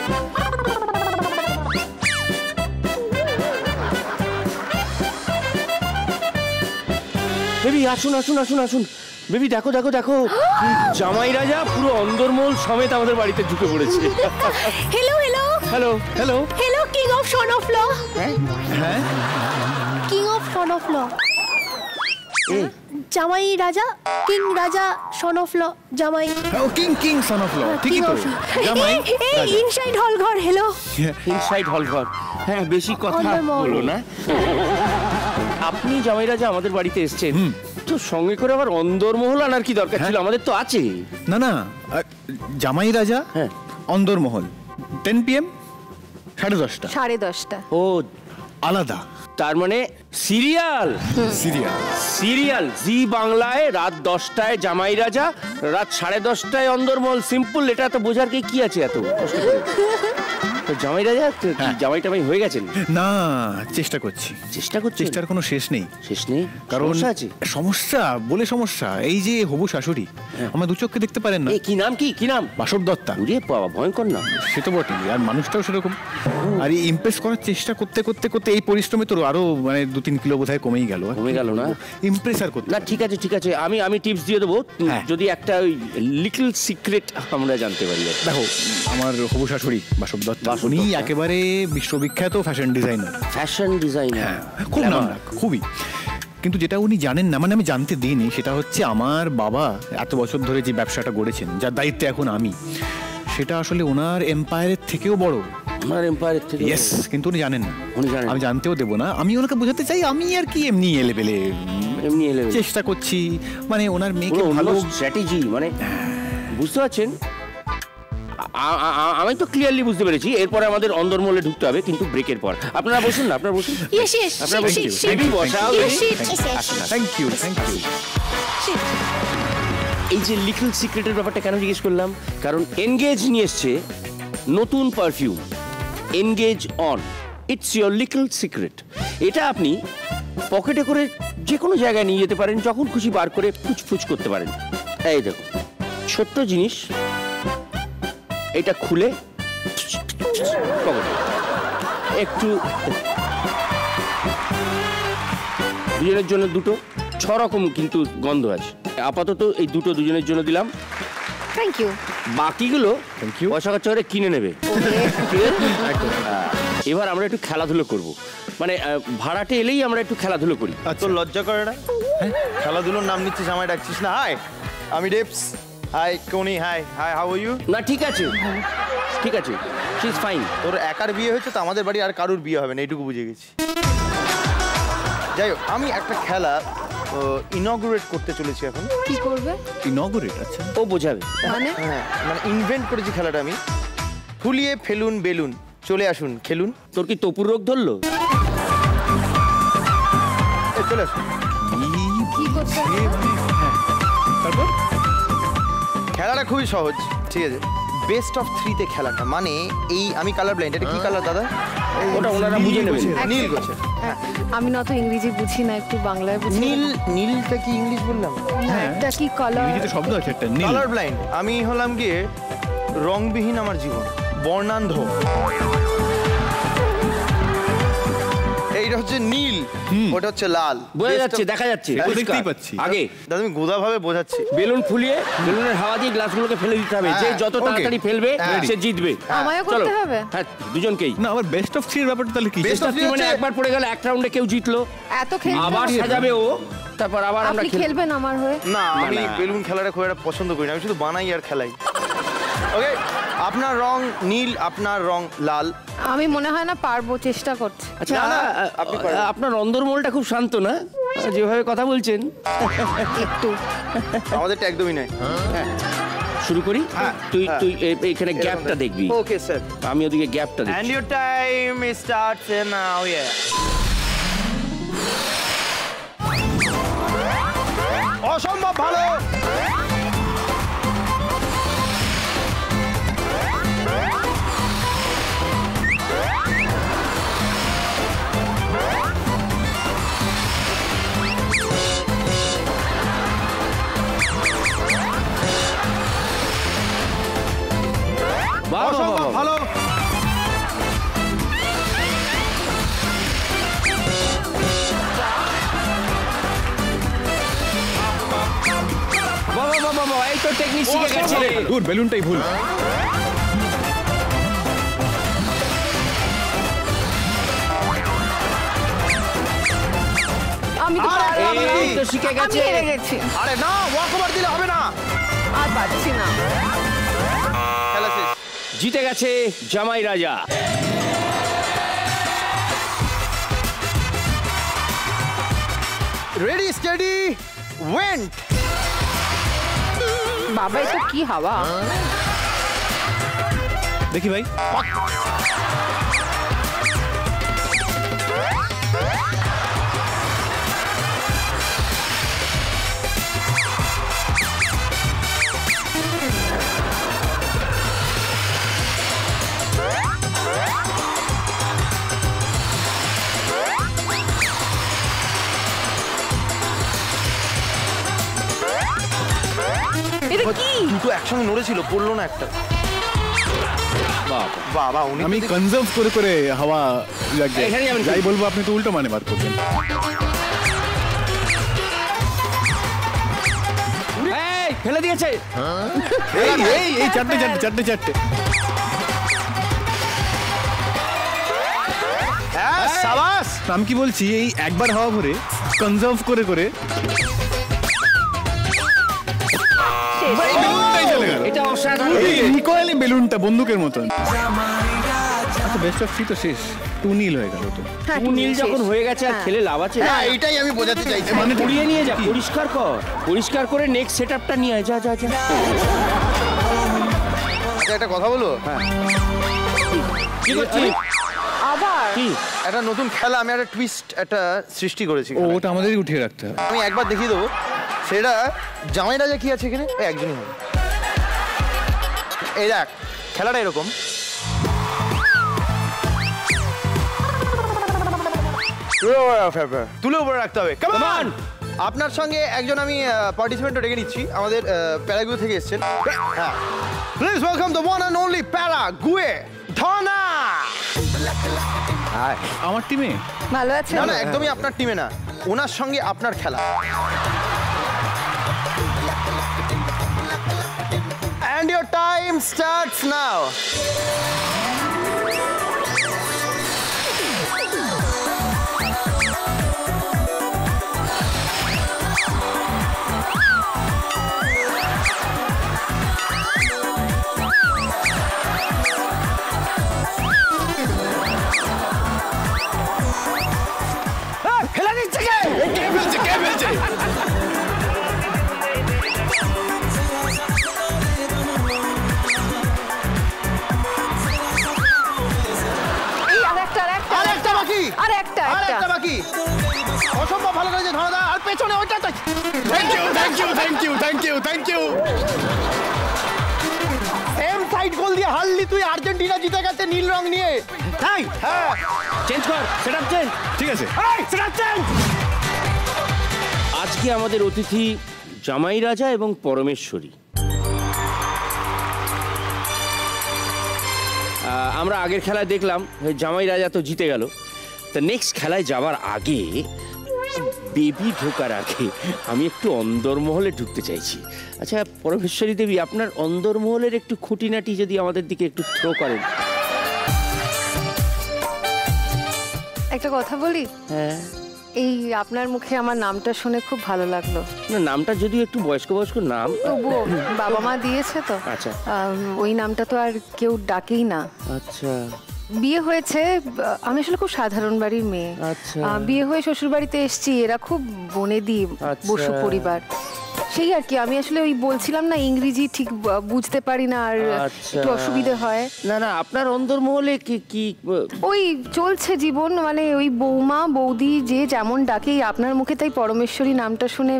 Speaker 3: বেবি আসুন আসুন আসুন আসুন। বেবি দেখো দেখো দেখো, জামাই রাজা পুরো অন্দরমহল সমেত আমাদের বাড়িতে ঢুকে পড়েছে।
Speaker 7: Hello hello,
Speaker 3: hello
Speaker 1: hello.
Speaker 7: Hello king of son of law.
Speaker 1: হ্যাঁ
Speaker 7: king of son of law. জামাই রাজা, কিং রাজা, শন অফ ল, জামাই।
Speaker 1: ও কিং সন অফ ল, ঠিকই তো। জামাই
Speaker 7: এই ইনসাইড হল ঘর। হ্যালো
Speaker 3: ইনসাইড হল ঘর। হ্যাঁ, বেশি কথা
Speaker 7: অন্দরমহল।
Speaker 3: বলো না। আপনি জামাই রাজা আমাদের বাড়িতে এসেছেন, তো সঙ্গে করে আবার অন্দরমহল আনার কি দরকার ছিল? আমাদের তো আছে।
Speaker 1: না না, জামাই রাজা
Speaker 3: হ্যাঁ।
Speaker 1: অন্দরমহল 10 PM 10:30
Speaker 7: 10:30।
Speaker 3: ও,
Speaker 1: আলাদা
Speaker 3: তার মানে সিরিয়াল।
Speaker 1: সিরিয়াল
Speaker 3: জি বাংলায় রাত 10টায় জামাই রাজা, রাত 10:30টায় অন্দরমহল। সিম্পল, এটা তো বোঝার কি আছে এত কষ্ট করে? তো জামাই রাজা কি জামাই টামাই হয়ে গেছেন?
Speaker 1: না, চেষ্টা করছি। চেষ্টার কোনো শেষ নেই।
Speaker 3: শেষ নেই,
Speaker 1: কারণ
Speaker 3: সমস্যা আছে।
Speaker 1: সমস্যা এই যে হবু শাশুড়ি আমার দু চোখে দেখতে পারেন না।
Speaker 3: কি নাম? কি নাম?
Speaker 1: বাসব দত্তা।
Speaker 3: ওরে বাবা, ভয়ঙ্কর না?
Speaker 1: সে তো বটেই, আর মানুষটাও সেরকম। আর এই ইমপ্রেস করার চেষ্টা করতে করতে করতে এই পরিশ্রমে তো আরো মানে 2-3 কিলো বোধহয় কমেই গেল।
Speaker 3: না?
Speaker 1: ইমপ্রেস আর করতে।
Speaker 3: না, ঠিক আছে, আমি টিপস দিয়ে দেবো। যদি একটা ওই লিটল সিক্রেট আমরা জানতে পারি।
Speaker 1: দেখো, আমার হবু শাশুড়ি বাসব দত্তা, উনি একেবারে বিশ্ববিখ্যাত ফ্যাশন ডিজাইনার। হ্যাঁ, খুব নামডাক, খুবই। কিন্তু যেটা উনি জানেন না, মানে আমি জানতে দিইনি, সেটা হচ্ছে আমার বাবা এত বছর ধরে যে ব্যবসাটা গড়েছেন, যার দায়িত্বে এখন আমি, সেটা আসলে ওনার এম্পায়ারের থেকেও বড়।
Speaker 3: আমার এম্পায়ারের থেকে?
Speaker 1: ইয়েস, কিন্তু উনি জানেন না।
Speaker 3: উনি জানেন?
Speaker 1: আমি জানতেও দেবো না। আমি ওনাকে বোঝাতে চাই আমি আর কি এমনি এলেবেলে চেষ্টা করছি, মানে ওনার মেয়েকে ভালো
Speaker 3: স্ট্র্যাটেজি, মানে বুঝতে পারছেন? আমি তো ক্লিয়ারলি বুঝতে পেরেছি। এরপরে আমাদের অন্দরমহলে ঢুকতে হবে, কিন্তু ব্রেকের পর। আপনারা বসুন না, আপনারা বসুন। আপনারা বসুন। বেবি বসাও।
Speaker 1: Thank you.
Speaker 3: এই যে লিটল সিক্রেটের ব্যাপারটা কেন জিজ্ঞেস করলাম, কারণ এনগেজ নিয়ে এসছে নতুন perfume, engage on. It's your little secret. এটা আপনি পকেটে করে যে কোনো জায়গায় নিয়ে যেতে পারেন, যখন খুশি বার করে ফুচফুচ করতে পারেন। এই দেখো, ছোট্ট জিনিস, এটা খুলে একটু, দুজনের জন্য দুটো, 6 রকম কিন্তু গন্ধ আছে। আপাতত এই দুটো দুজনের জন্য দিলাম।
Speaker 7: Thank you.
Speaker 3: বাকিগুলো পয়সা খরচা করে কিনে নেবে। এবার আমরা একটু খেলাধুলো করব, মানে ভাড়াটে এলেই আমরা একটু খেলাধুলো করি।
Speaker 8: তোর লজ্জা করে না? খেলাধুলোর নাম নিচ্ছিস, আমায় ডাকছিস না? হাই, আমি ডেপস। হাই কোনি। Hi, how are you?
Speaker 3: না, ঠিক আছে, শি ইজ ফাইন।
Speaker 8: তোর একার বিয়ে হয়েছে তো, আমাদের বাড়ি আর কারুর বিয়ে হবে না, এইটুকু বুঝে গেছি। যাই হোক, আমি একটা খেলা ইনগুরেট করতে চলেছি এখন।
Speaker 7: কি করবে?
Speaker 1: ইনগুরেট? আচ্ছা,
Speaker 3: ও বোঝাবে।
Speaker 7: মানে
Speaker 8: ইনভেন্ট করেছি খেলাটা আমি। ফুলিয়ে ফেলুন বেলুন, চলে আসুন খেলুন।
Speaker 3: তোর কি তপুর রোগ ধরলো?
Speaker 8: চলে আসুন।
Speaker 7: কি করতে?
Speaker 1: তারপর
Speaker 8: খেলাটা খুবই সহজ, ঠিক আছে? বেস্ট অফ 3-তে খেলাটা, মানে এই আমি কালার ব্লাইন্ড। এটা কি কালার দাদা?
Speaker 3: ওটা ওনারা বুঝে নেবেন।
Speaker 8: নীল গোছের।
Speaker 7: আমি না তো ইংরেজি বুঝি না, একটু বাংলায় বুঝি।
Speaker 8: নীলটা কি ইংলিশ বললাম?
Speaker 7: এটা কি কালার?
Speaker 1: ইংরেজিতে শব্দ আছে একটা, নীল।
Speaker 8: Colour blind. আমি হলাম গিয়ে রংবিহীন আমার জীবন, বর্ণান্ধ। এইটা হচ্ছে নীল, ওটা হচ্ছে লাল।
Speaker 3: বোঝা যাচ্ছে, দেখা যাচ্ছে,
Speaker 1: দেখতেই পাচ্ছি।
Speaker 3: আগে
Speaker 8: দাদা আমি গোদা ভাবে বোঝাচ্ছি।
Speaker 3: বেলুন ফুলিয়ে বেলুনের হাওয়া দিয়ে গ্লাসগুলোকে ফেলে দিতে হবে। যে যত তাড়াতাড়ি ফেলবে সে জিতবে।
Speaker 7: আমায়ও করতে হবে?
Speaker 3: হ্যাঁ, দুজনকেই।
Speaker 1: না, আবার বেস্ট অফ 3 এর ব্যাপারটা তাহলে কি?
Speaker 3: বেস্ট অফ 3 মানে একবার পড়ে গেল, এক রাউন্ডে কেউ জিতলো,
Speaker 7: এত খেলতে
Speaker 3: আবার সাজাবে ও, তারপর আবার আমরা
Speaker 7: আপনি খেলবেন আমার হয়ে?
Speaker 8: না, আমি বেলুন খেলাটা খুব একটা পছন্দ করি না, আমি শুধু বানাই আর খেলাই। ওকে, আপনার রং নীল, আপনার রং লাল।
Speaker 7: আমি মনে হয় না পারবো, চেষ্টা করছি।
Speaker 3: আচ্ছা,
Speaker 8: না, আপনি পারবেন।
Speaker 3: আপনার অন্দরমহলটা খুব শান্ত না, যেভাবে কথা বলছেন?
Speaker 7: একটু
Speaker 8: আমাদেরটা একদমই নাই।
Speaker 3: শুরু করি। তুই এইখানে গ্যাপটা দেখবি।
Speaker 8: Okay sir.
Speaker 3: আমি ওদিকে গ্যাপটা দেখি।
Speaker 8: And your time starts now, yeah. অসম্ভব ভালো। অসম্ভব ভালো।
Speaker 3: বাবা, এই তো টেকনিক শিখে গেছে।
Speaker 1: দূর, বেলুনটাই ভুল।
Speaker 3: তো শিখে গেছে।
Speaker 7: আমি হেরে গেছি,
Speaker 8: আরে না, ওয়াক ওভার দিলে হবে না।
Speaker 7: আর পারছি না।
Speaker 8: খেলা শেষ।
Speaker 3: জিতে গেছে জামাই রাজা।
Speaker 8: Ready steady went.
Speaker 7: বাবা এটা কি হাওয়া?
Speaker 1: দেখি ভাই,
Speaker 7: এটা কি?
Speaker 8: দুটো একসঙ্গে নড়েছিল, পড়লো না একটা।
Speaker 3: বাবা,
Speaker 8: বাবা উনি
Speaker 1: আমি কনজার্ভ করে করে হাওয়া লাগবে।
Speaker 3: এখানে যাবেন কি?
Speaker 1: যাই বলবো আপনি তো উল্টো মানে বার করবেন।
Speaker 3: এই ফেলে দিয়েছে।
Speaker 1: এই এই এই চারটে চারটে চারটে চারটে।
Speaker 8: হ্যাঁ সাবাস।
Speaker 1: আমি কি বলছি, এই একবার হাওয়া ভরে কনজার্ভ করে করে বেলুনটাই চলে গেল।
Speaker 3: এটা অসাধারণ।
Speaker 1: এই রিকয়েলিং বেলুনটা বন্দুকের মতন। আচ্ছা বেস্ট অফ 3 তো শেষ, 2-0 হয়ে গেল তো।
Speaker 7: হ্যাঁ,
Speaker 3: নীল
Speaker 7: শেষ।
Speaker 3: যখন হয়ে গেছে আর খেলে লাভ আছে?
Speaker 8: হ্যাঁ এইটাই আমি বোঝাতে চাইছি।
Speaker 1: মানে
Speaker 3: পুড়িয়ে নিয়ে যা, পরিষ্কার কর, পরিষ্কার করে নেক্সট সেটআপটা নিয়ে আয়। যা যা যা।
Speaker 8: আচ্ছা একটা কথা বলো,
Speaker 3: কি করছিস?
Speaker 7: আবার
Speaker 3: কি?
Speaker 8: একটা নতুন খেলা, আমি একটা টুইস্ট একটা সৃষ্টি করেছি।
Speaker 1: ও ওটা আমাদেরই উঠিয়ে রাখতে হবে।
Speaker 8: আমি একবার দেখিয়ে দেবো। সেটা জামাই রাজা কি আছে এখানে, ওই একজনই হবে। এই দেখ খেলাটা এরকম। তুলে উপরে রাখতে হবে। Come on! আপনার সঙ্গে একজন আমি পার্টিসিপেন্টও ডেকে নিচ্ছি, আমাদের প্যারাগুয়ে থেকে এসেছেন। হ্যাঁ, please welcome the one and only Paraguay ধনা।
Speaker 1: আমার টিমে
Speaker 7: ভালো আছে?
Speaker 8: না না, একদমই আপনার টিমে না, ওনার সঙ্গে আপনার খেলা। And your time starts now.
Speaker 3: ফেলে দিচ্ছে কে?
Speaker 1: কে ফেলছে কে ফেলছে?
Speaker 7: এই আরেকটা আরেকটা
Speaker 8: আরেকটা বাকি,
Speaker 7: আরেকটা
Speaker 8: আরেকটা বাকি। অসম্ভব ভালো করেছে ধনাদা, আর পেছনে ওইটা তো।
Speaker 1: Thank you thank you thank you thank you thank you.
Speaker 8: Same side goal দিয়ে হারলি তুই, আর্জেন্টিনা জিতে গেছে নীল রং নিয়ে।
Speaker 3: তাই?
Speaker 8: হ্যাঁ
Speaker 3: চেঞ্জ কর, সেটআপ চেঞ্জ।
Speaker 1: ঠিক আছে।
Speaker 3: Setup change. আজকে আমাদের অতিথি জামাই রাজা এবং পরমেশ্বরী। আমরা আগের খেলায় দেখলাম জামাই রাজা তো জিতে গেল, তা নেক্সট খেলায় যাওয়ার আগে, বেবি ঢোকার আগে আমি একটু অন্দরমহলে ঢুকতে চাইছি। আচ্ছা পরমেশ্বরী দেবী, আপনার অন্দরমহলের একটু খুঁটিনাটি যদি আমাদের দিকে একটু থ্রো করেন।
Speaker 7: একটা কথা বলি,
Speaker 3: হ্যাঁ।
Speaker 7: এই আপনার মুখে আমার নামটা শুনে খুব ভালো লাগলো।
Speaker 3: না, নামটা যদিও একটু বয়স্ক বয়স্ক নাম,
Speaker 7: তবুও বাবা মা দিয়েছে তো।
Speaker 3: আচ্ছা।
Speaker 7: ওই নামটা তো আর কেউ ডাকেই না।
Speaker 3: আচ্ছা
Speaker 7: বিয়ে হয়েছে, আমি আসলে খুব সাধারণ বাড়ির মেয়ে।
Speaker 3: আচ্ছা।
Speaker 7: বিয়ে হয়ে শ্বশুর বাড়িতে এসেছি, এরা খুব বনেদি
Speaker 3: আচ্ছা।
Speaker 7: বসু পরিবার। সেই আর কি, আমি আসলে ওই বলছিলাম না ইংরেজি ঠিক বুঝতে পারি না, আর
Speaker 3: আচ্ছা।
Speaker 7: একটু অসুবিধে হয়।
Speaker 3: না না, আপনার অন্দরমহলে কি কি
Speaker 7: ওই চলছে জীবন, মানে ওই বৌমা বৌদি যে যেমন ডাকে, আপনার মুখে তাই পরমেশ্বরী নামটা শুনে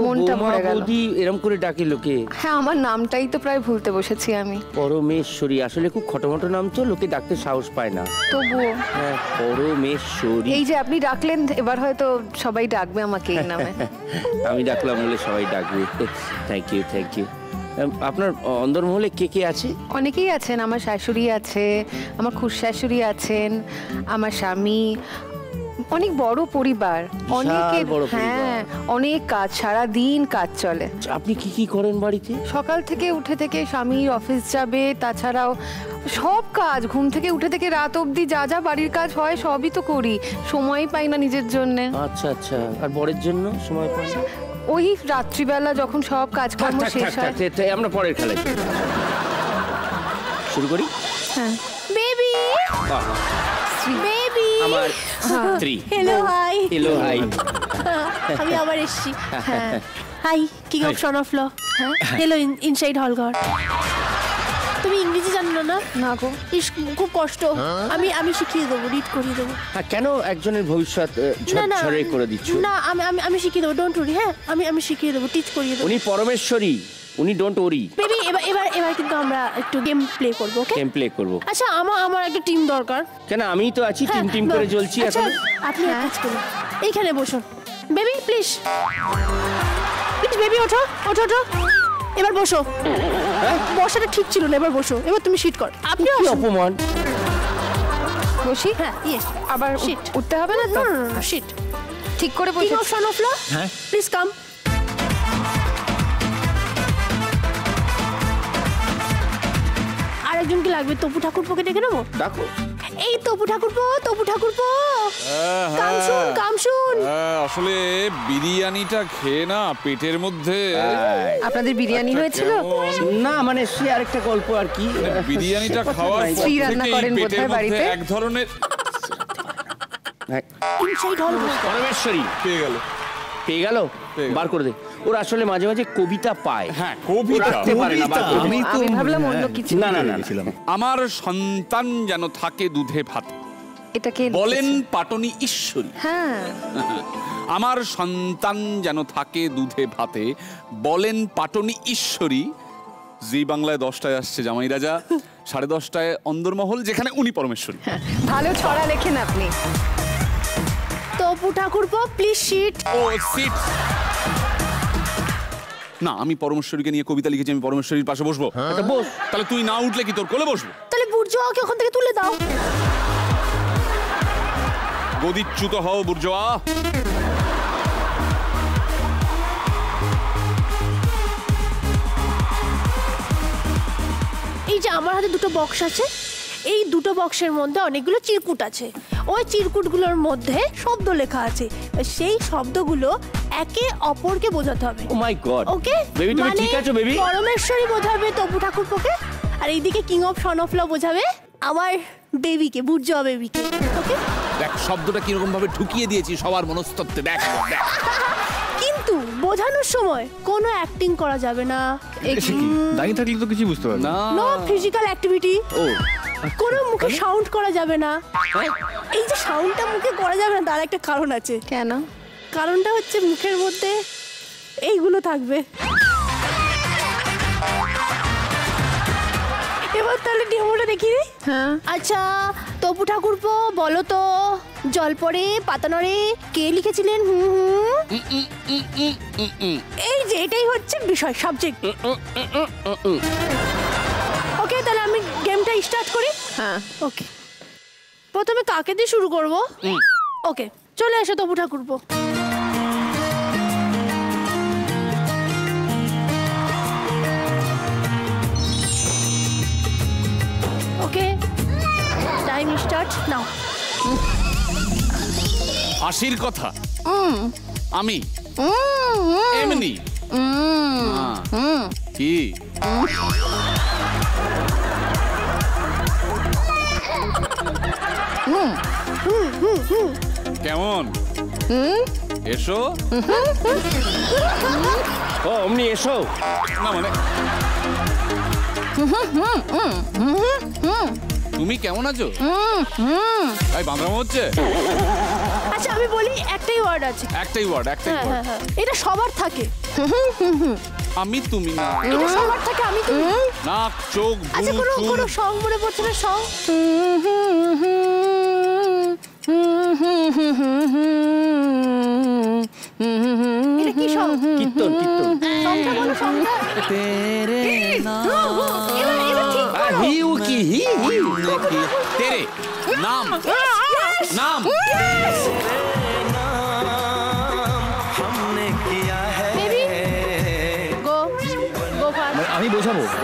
Speaker 7: মনটা ভরে গেল।
Speaker 3: বৌদি এরকম করে ডাকে লোকে?
Speaker 7: হ্যাঁ, আমার নামটাই তো প্রায় ভুলতে বসেছি আমি।
Speaker 3: পরমেশ্বরী আসলে খুব খটোমটো নাম তো, লোকে ডাকতে সাহস পায় না।
Speaker 7: তবুও
Speaker 3: হ্যাঁ, পরমেশ্বরী।
Speaker 7: এই যে আপনি ডাকলেন, এবার হয়তো সবাই ডাকবে আমাকে এই নামে।
Speaker 3: আমি ডাকলাম বলে সবাই ডাকবে। Thank you thank you. আপনার অন্দরমহলে কে কে আছে?
Speaker 7: অনেকেই আছেন, আমার শাশুড়ি আছে, আমার খুড়শাশুড়ি আছেন, আমার স্বামী, অনেক বড় পরিবার, অনেকের
Speaker 3: বড় পরিবার।
Speaker 7: হ্যাঁ অনেক কাজ, সারা দিন কাজ চলে।
Speaker 3: আপনি কি কি করেন বাড়িতে?
Speaker 7: সকাল থেকে উঠে থেকে স্বামীর অফিস যাবে, তাছাড়াও সব কাজ, ঘুম থেকে উঠে থেকে রাত অবধি যা যা বাড়ির কাজ হয় সবই তো করি, সময় পাই না নিজের জন্য।
Speaker 3: আচ্ছা আচ্ছা, আর বরের জন্য সময় পান?
Speaker 7: ওই রাত্রিবেলা যখন সব কাজকর্ম শেষ হয়।
Speaker 3: আমরা পরের খেলায় শুরু করি।
Speaker 7: হ্যাঁ
Speaker 2: বেবি বেবি
Speaker 3: আমার স্ত্রী।
Speaker 2: Hello hi
Speaker 3: hello hi.
Speaker 2: আমি আবার এসেছি। Hi king of son of law. Hello inside হলঘর। তুমি ইংরেজি জানো না?
Speaker 7: না গো,
Speaker 2: ইস খুব কষ্ট। আমি শিখিয়ে দেবো, রিড করিয়ে দেবো।
Speaker 3: হ্যাঁ, কেন একজনের ভবিষ্যৎ ঝরঝরে করে দিচ্ছ?
Speaker 2: না আমি শিখিয়ে দেবো, ডোন্ট ওরি। হ্যাঁ আমি শিখিয়ে দেবো, টিচ করিয়ে দেবো।
Speaker 3: উনি পরমেশ্বরী, উনি ডোন্ট ওরি।
Speaker 2: বেবি এবার কিন্তু আমরা একটু গেম প্লে করবো, ওকে?
Speaker 3: গেম প্লে করব।
Speaker 2: আচ্ছা আমার একটা টিম দরকার।
Speaker 3: কেন, আমিই তো আছি, টিম টিম করে জ্বলছি এখন।
Speaker 2: আপনি এক কাজ করুন, এইখানে বসুন। বেবি প্লিজ বেবি ওঠো ওঠো ওঠো, এবার বসো। বসাটা ঠিক ছিল না, এবার বসো। এবার তুমি শিট কর। আপনি
Speaker 3: অপমান।
Speaker 7: বসি?
Speaker 2: হ্যাঁ ইয়েস।
Speaker 7: আবার উঠতে হবে না তো?
Speaker 2: শিট
Speaker 7: ঠিক করে
Speaker 2: কিং
Speaker 7: বসে।
Speaker 2: অফ সন অফ ল,
Speaker 1: হ্যাঁ
Speaker 2: প্লিজ কাম। আরেকজনকে লাগবে, তপু ঠাকুরপোকে ডেকে নেবো।
Speaker 3: ডাকো।
Speaker 2: এই তপু ঠাকুরপো কাম শুন।
Speaker 4: আসলে বিরিয়ানিটা খেয়ে না পেটের মধ্যে
Speaker 7: আপনাদের বিরিয়ানি হয়েছিল?
Speaker 3: না মানে সে আরেকটা গল্প আর কি।
Speaker 4: বিরিয়ানিটা খাওয়ার পর
Speaker 7: স্ত্রী রান্না
Speaker 4: থেকেই
Speaker 7: করেন
Speaker 4: পেটের
Speaker 7: বোধহয়
Speaker 4: মধ্যে
Speaker 7: বাড়িতে?
Speaker 4: এক ধরনের
Speaker 2: ইনসাইড হলঘর।
Speaker 3: পরমেশ্বরী
Speaker 4: পেয়ে গেল।
Speaker 3: পেয়ে গেল, বার করে দে। ওর আসলে মাঝে মাঝে কবিতা পায়।
Speaker 4: হ্যাঁ কবিতা।
Speaker 3: রাখতে পারে না, বার করে দে।
Speaker 7: আমি ভাবলাম অন্য কিছু।
Speaker 3: না না না,
Speaker 4: আমার সন্তান যেন থাকে দুধে ভাতে,
Speaker 7: এটাকে
Speaker 4: বলেন পাটনি ঈশ্বরী।
Speaker 7: হ্যাঁ
Speaker 4: আমার সন্তান যেন থাকে দুধে ভাতে, বলেন পাটনি ঈশ্বরী। জি বাংলায় 10টায় আসছে জামাই রাজা, 10:30টায় অন্দরমহল, যেখানে উনি পরমেশ্বরী।
Speaker 7: ভালো ছড়া লেখেন আপনি।
Speaker 2: তপু ঠাকুরপো প্লিজ শিট।
Speaker 4: O seat. না, আমি পরমেশ্বরীকে নিয়ে কবিতা লিখেছি, আমি পরমেশ্বরীর পাশে বসবো।
Speaker 3: বস।
Speaker 4: তাহলে তুই না উঠলে কি তোর কোলে বসবো?
Speaker 2: তাহলে বুর্জোয়াকে ওখান থেকে তুলে দাও।
Speaker 4: গদিচ্যুত হও বুর্জোয়া।
Speaker 2: এই যে আমার হাতে দুটো বক্স আছে, এই দুটো বক্সের মধ্যে অনেকগুলো চিরকুট আছে। ওই চিরকুটগুলোর মধ্যে শব্দ লেখা আছে, সেই শব্দগুলো একে অপরকে বোঝাতে হবে।
Speaker 3: ও মাই গড।
Speaker 2: ওকে
Speaker 3: বেবি তুমি ঠিক আছো বেবি?
Speaker 2: পরমেশ্বরী বোঝাবে তপু ঠাকুরপোকে, আর এইদিকে king of son of law বোঝাবে আমার বেবিকে, বুর্জোয়া বেবিকে। ওকে
Speaker 4: দেখ শব্দটা কিরকম ভাবে ঢুকিয়ে দিয়েছি সবার মনস্তত্ত্বে। দেখ দেখ।
Speaker 2: কিন্তু বোঝানোর সময় কোনো অ্যাক্টিং করা যাবে না।
Speaker 1: দাঁড়িয়ে থাকলে তো কিছু বুঝতে পারবে না।
Speaker 2: No physical activity.
Speaker 3: ও
Speaker 2: কোনো মুখে সাউন্ড করা যাবে না। এই যে সাউন্ডটা মুখে করা যাবে না, তার একটা কারণ আছে।
Speaker 7: কেন?
Speaker 2: কারণটা হচ্ছে মুখের মধ্যে এইগুলো থাকবে। এবার তাহলে ডেমোটা দেখি।
Speaker 7: হ্যাঁ
Speaker 2: আচ্ছা তপু ঠাকুরপো বলো তো, জল পড়ে পাতা নড়ে কে লিখেছিলেন? এই যে এটাই হচ্ছে বিষয়, সাবজেক্ট। ওকে তাহলে আমি গেমটা স্টার্ট করি।
Speaker 7: হ্যাঁ
Speaker 2: ওকে, প্রথমে কাকে দিয়ে শুরু করব? ওকে চলে এসো তপু ঠাকুরপো। ওকে টাইম স্টার্ট নাও।
Speaker 4: হাসির কথা আমি এমনি কি কেমন এসো।
Speaker 3: ও অমনি এসো
Speaker 4: না মানে তুমি কেমন আছো? ভাই বাঁধরামো হচ্ছে।
Speaker 2: আচ্ছা আমি বলি, একটাই ওয়ার্ড আছে।
Speaker 4: একটাই ওয়ার্ড, একটাই
Speaker 2: হ্যাঁ
Speaker 4: ওয়ার্ড।
Speaker 2: হ্যাঁ হ্যাঁ, এটা সবার থাকে।
Speaker 4: আমি তুমি না,
Speaker 2: এটা সবার থাকে আমি তুমি।
Speaker 4: নাক চোখ
Speaker 2: আচ্ছা
Speaker 4: ভ্রু
Speaker 2: কোনো
Speaker 4: চুল।
Speaker 2: কোনো সং মনে পড়ছে না? সং এটা কি সং?
Speaker 3: কীর্তন কীর্তন।
Speaker 2: সংটা বলো, সংটা। এবার ঠিক করো।
Speaker 3: হিউ কি হি হি
Speaker 4: তেরে নাম নাম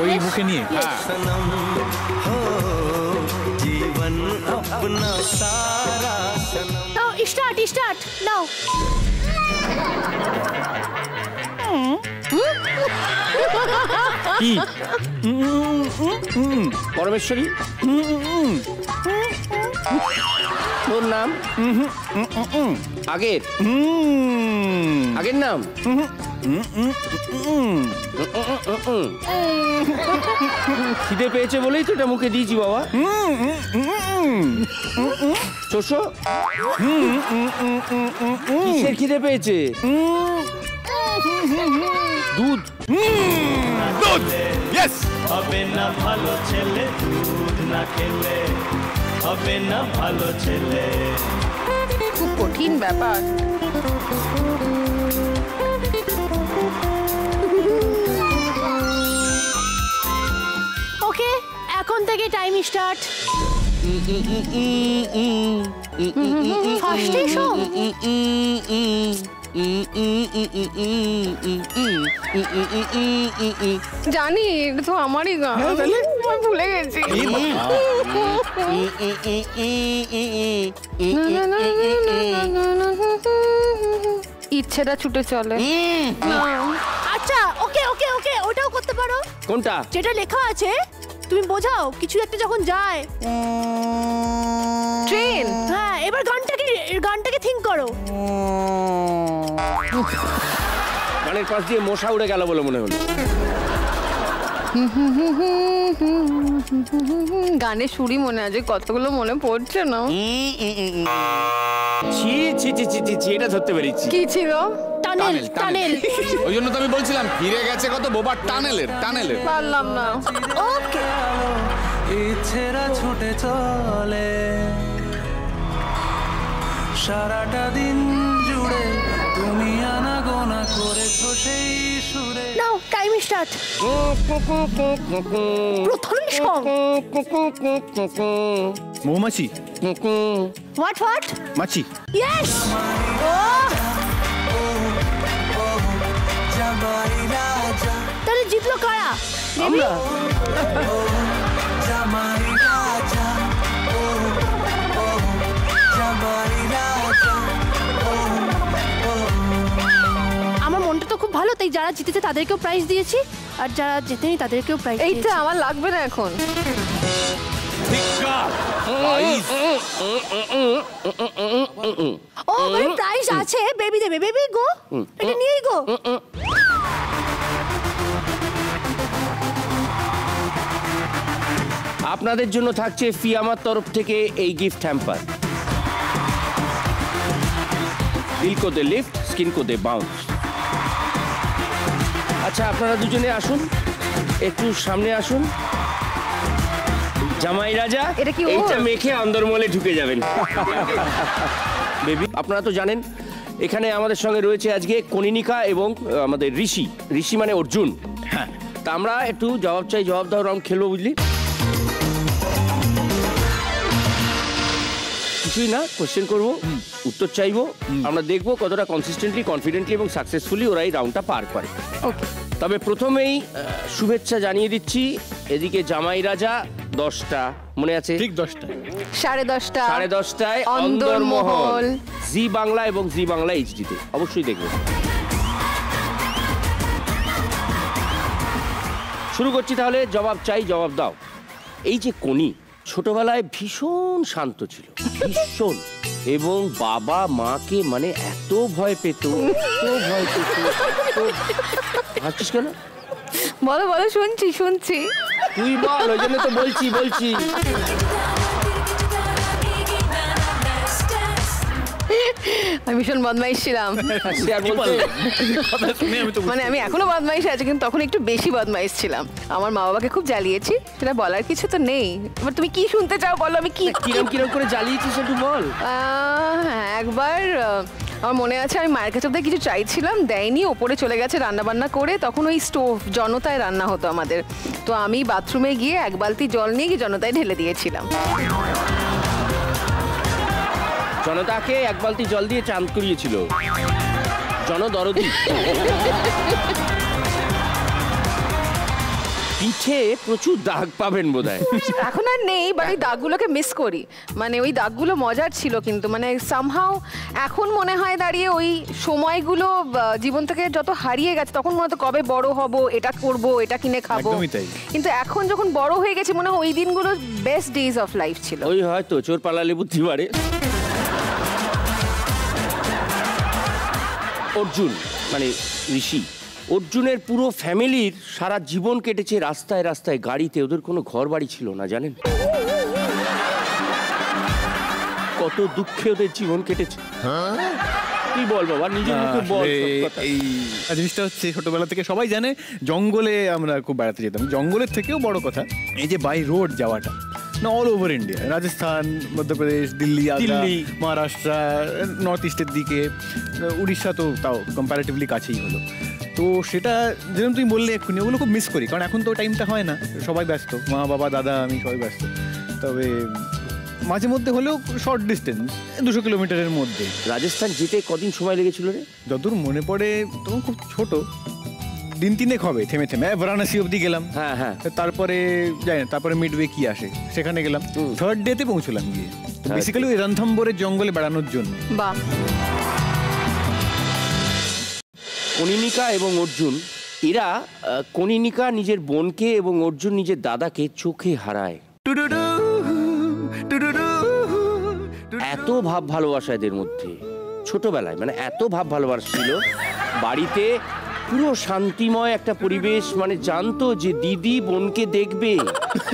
Speaker 1: ওই মুখে নিয়ে।
Speaker 4: হ্যাঁ
Speaker 9: जीवन अपना सारा सनम।
Speaker 2: নাও স্টার্ট নাও।
Speaker 3: কি পরমেশ্বরী তোর নাম আগের নাম খিদে পেয়েছে বলেই তো এটা মুখে দিয়েছি বাবা। শোষো কিসের খিদে পেয়েছে? দুধ
Speaker 1: ইয়েস
Speaker 9: হবে না ভালো ছেলে দুধ না খেলে, হবে না ভালো ছেলে।
Speaker 7: খুব কঠিন ব্যাপার।
Speaker 2: ওকে এখন থেকে টাইম স্টার্ট। ফার্স্টে শো।
Speaker 7: জানি এটা তো আমারই গান, আমি ভুলে গেছি। ইচ্ছেটা ছুটে চলে।
Speaker 2: আচ্ছা ওকে ওটাও করতে পারো।
Speaker 3: কোনটা?
Speaker 2: যেটা লেখা আছে তুমি বোঝাও কিছু একটা যখন যায়।
Speaker 7: ট্রেন।
Speaker 2: হ্যাঁ এবার গানটাকে থিঙ্ক করো।
Speaker 3: গানের পাশ দিয়ে মশা উড়ে গেল বলে মনে হলো।
Speaker 7: গানের সুরই মনে আছে, কতগুলো মনে পড়ছে না।
Speaker 3: ছি ছি ছি ছি ছি, এটা ধরতে পেরেছি।
Speaker 7: কি ছিল?
Speaker 2: টানেল।
Speaker 4: ওই জন্য তো আমি বলছিলাম ফিরে গেছে কত বোবা টানেলের।
Speaker 7: পারলাম না।
Speaker 2: ওকে
Speaker 9: ইচ্ছেরা ছুটে চলে সারাটা দিন জুড়ে, তুমি আনাগোনা করেছো সেই সুরে।
Speaker 2: নাও টাইম স্টার্ট। প্রথম সং।
Speaker 1: মৌমাছি
Speaker 2: হোয়াট
Speaker 1: মাছি।
Speaker 2: ইয়েস। তাহলে জিতলো কারা?
Speaker 3: আমরা।
Speaker 2: আমার মনটা তো খুব ভালো, তাই যারা জিতেছে তাদেরকেও প্রাইজ দিয়েছি, আর যারা জেতেনি তাদেরকেও প্রাইজ দিয়েছি।
Speaker 7: এইটা আমার লাগবে না এখন।
Speaker 2: ও মানে প্রাইজ আছে, বেবি দেবে। বেবি গো, এটা নিয়েই গো।
Speaker 3: আপনাদের জন্য থাকছে ফিয়ামার তরফ থেকে এই গিফট হ্যাম্পার। দিল কো দে লিফট, স্কিন কো দে বাউন্স। আচ্ছা আপনারা দুজনে আসুন, একটু সামনে আসুন। জামাই রাজা
Speaker 7: এটা কি ওর?
Speaker 3: এইটা মেখে অন্দরমহলে ঢুকে যাবেন। বেবি আপনারা তো জানেন এখানে আমাদের সঙ্গে রয়েছে আজকে কনিনিকা এবং আমাদের ঋষি মানে অর্জুন।
Speaker 1: হ্যাঁ
Speaker 3: তা আমরা একটু জবাব চাই জবাব দাও রাউন্ড খেলবো, বুঝলি? কিছুই না, কোশ্চেন করবো, উত্তর চাইবো, আমরা দেখবো কতটা কনসিস্টেন্টলি, কনফিডেন্টলি এবং সাকসেসফুলি ওরা এই রাউন্ডটা পার করে।
Speaker 7: ওকে
Speaker 3: তবে প্রথমেই শুভেচ্ছা জানিয়ে দিচ্ছি, এদিকে জামাই রাজা 10টা মনে আছে?
Speaker 1: ঠিক 10টা
Speaker 7: 10:30
Speaker 3: 10:30টায়
Speaker 7: অন্দরমহল,
Speaker 3: অন্দরমহল, জি বাংলা এবং জি বাংলা এইচডিতে অবশ্যই দেখবেন। শুরু করছি তাহলে, জবাব চাই জবাব দাও। এই যে কনি ছোটবেলায় ভীষণ শান্ত ছিল, ভীষণ, এবং বাবা মাকে মানে এত ভয় পেত, হাসছিস কেন?
Speaker 7: বলো শুনছি।
Speaker 3: তুই বল, ওই জন্য তো বলছি।
Speaker 7: আমি ভীষণ বদমাইশ ছিলাম। মানে আমি এখনো বদমাইশ আছি, কিন্তু তখন একটু বেশি বদমাইশ ছিলাম। আমার মা বাবাকে খুব জ্বালিয়েছি, সেটা বলার কিছু তো নেই। এবার তুমি কি শুনতে চাও বলো, আমি কি
Speaker 3: কিরম করে জ্বালিয়েছিস একটু বল।
Speaker 7: হ্যাঁ একবার আমার মনে আছে আমি মায়ের কাছে ওদের কিছু চাইছিলাম, দেয়নি, ওপরে চলে গেছে রান্না বান্না করে। তখন ওই স্টোভ জনতায় রান্না হতো আমাদের, তো আমি বাথরুমে গিয়ে 1 বালতি জল নিয়ে গিয়ে জনতায় ঢেলে দিয়েছিলাম।
Speaker 3: জনতাকে 1 বালতি জল দিয়ে চান করিয়েছিল জনদরদি। পিঠে প্রচুর দাগ পাবেন বোধহয়।
Speaker 7: এখন আর নেই, বাট ওই দাগগুলোকে মিস করি। মানে ওই দাগগুলো মজার ছিল, কিন্তু মানে সামহাও এখন মনে হয় দাঁড়িয়ে ওই সময়গুলো জীবন থেকে যত হারিয়ে গেছে, তখন মনে হতো কবে বড় হব, এটা করব, এটা কিনে খাবো। কিন্তু এখন যখন বড় হয়ে গেছি মনে হয় ওই দিনগুলো বেস্ট ডেজ অফ লাইফ ছিল।
Speaker 3: ওই হয়তো চোর পালালে বুদ্ধি বাড়ে। অর্জুন মানে ঋষি, অর্জুনের পুরো ফ্যামিলির সারা জীবন কেটেছে রাস্তায় রাস্তায়, গাড়িতে। ওদের কোনো ঘর বাড়ি ছিল না, জানেন? কত দুঃখে ওদের জীবন কেটেছে। কি বল বাবা, নিজের মুখে বল।
Speaker 1: এই জিনিসটা হচ্ছে ছোটবেলা থেকে সবাই জানে, জঙ্গলে আমরা খুব বেড়াতে যেতাম। জঙ্গলের থেকেও বড় কথা এই যে বাই রোড যাওয়াটা, না all over India, Rajasthan, Madhya Pradesh, Delhi, Maharashtra, north ইস্টের দিকে, উড়িষ্যা তো তাও কম্পারেটিভলি কাছেই হলো। তো সেটা যেরকম তুমি বললে এক্ষুনি, ওগুলো খুব মিস করি, কারণ এখন তো টাইমটা হয় না, সবাই ব্যস্ত, মা বাবা দাদা আমি সবাই ব্যস্ত। তবে মাঝে মধ্যে হলেও শর্ট ডিস্টেন্স 200 কিলোমিটারের মধ্যে।
Speaker 3: রাজস্থান যেতে কদিন সময় লেগেছিল রে?
Speaker 1: যতদূর মনে পড়ে, তখন খুব ছোট, দিন 3 হবে থেমে থেমে। বারাণসী অবধি গেলাম,
Speaker 3: হ্যাঁ হ্যাঁ,
Speaker 1: তারপরে যাই না, তারপরে মিডওয়ে কি আসে সেখানে গেলাম, 3rd ডেতে পৌঁছলাম গিয়ে। বেসিক্যালি ওই রণথম্বরের জঙ্গলে বেড়ানোর জন্য।
Speaker 7: বাহ।
Speaker 3: কনিনিকা এবং অর্জুন, এরা কনিনিকা নিজের বোনকে এবং অর্জুন নিজের দাদাকে চোখে হারায়। এত ভাব ভালোবাসা এদের মধ্যে ছোটবেলায়, মানে এত ভাব ভালোবাসা ছিল। বাড়িতে পুরো শান্তিময় একটা পরিবেশ, মানে জানতো যে দিদি বোনকে দেখবে,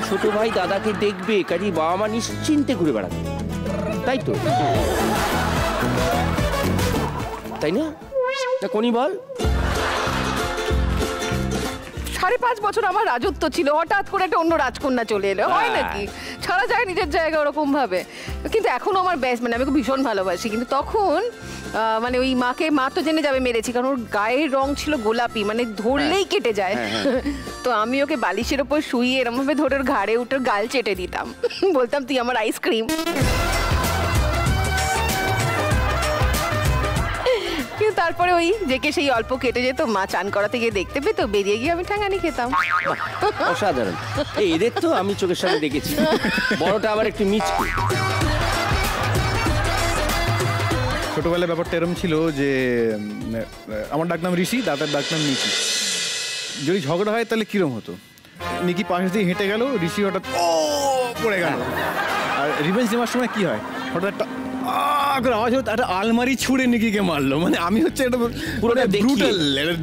Speaker 3: ছোট ভাই দাদাকে দেখবে, কাজেই বাবা মা নিশ্চিন্তে ঘুরে বেড়াবে, তাই তো? তাই না কোনি বল?
Speaker 7: 5.5 বছর আমার রাজত্ব ছিল, হঠাৎ করে একটা অন্য রাজকন্যা চলে এলো, হয় নাকি? ছাড়া যায় নিজের জায়গা ওরকম ভাবে। কিন্তু এখনো আমার বেস্ট, মানে আমি ভীষণ ভালোবাসি। কিন্তু তখন মানে ওই মা তো জেনে যাবে মেরেছি, কারণ ওর গায়ের রং ছিল গোলাপি, মানে ধরলেই কেটে যায়। তো আমি ওকে বালিশের ওপর শুইয়ে এরকম ভাবে ধরে ওর ঘাড়ে উঠে গাল চেটে দিতাম, বলতাম তুই আমার আইসক্রিম। কিন্তু তারপরে ওই যেকে সেই অল্প কেটে যেত, মা চান করাতে গিয়ে দেখতে পেতো, বেরিয়ে গিয়ে আমি ঠ্যাঙানি খেতাম।
Speaker 3: অসাধারণ। এদের তো আমি চোখের সামনে দেখেছি, বড়টা আবার একটু মিচকে।
Speaker 1: ছোটবেলায় ব্যাপারটা এরকম ছিল যে আমার ডাকনাম ঋষি, দাদার ডাকনাম নিকি। যদি ঝগড়া হয় তাহলে কিরম হতো, নিকি পাশ দিয়ে হেঁটে গেল, ঋষি হঠাৎ পড়ে গেল। আর রিভেঞ্জ নেওয়ার সময় কি হয়, হঠাৎ একটা আওয়াজ হতো, একটা আলমারি ছুঁড়ে নিকিকে মারলো। মানে আমি হচ্ছে একটা পুরো ব্রুটাল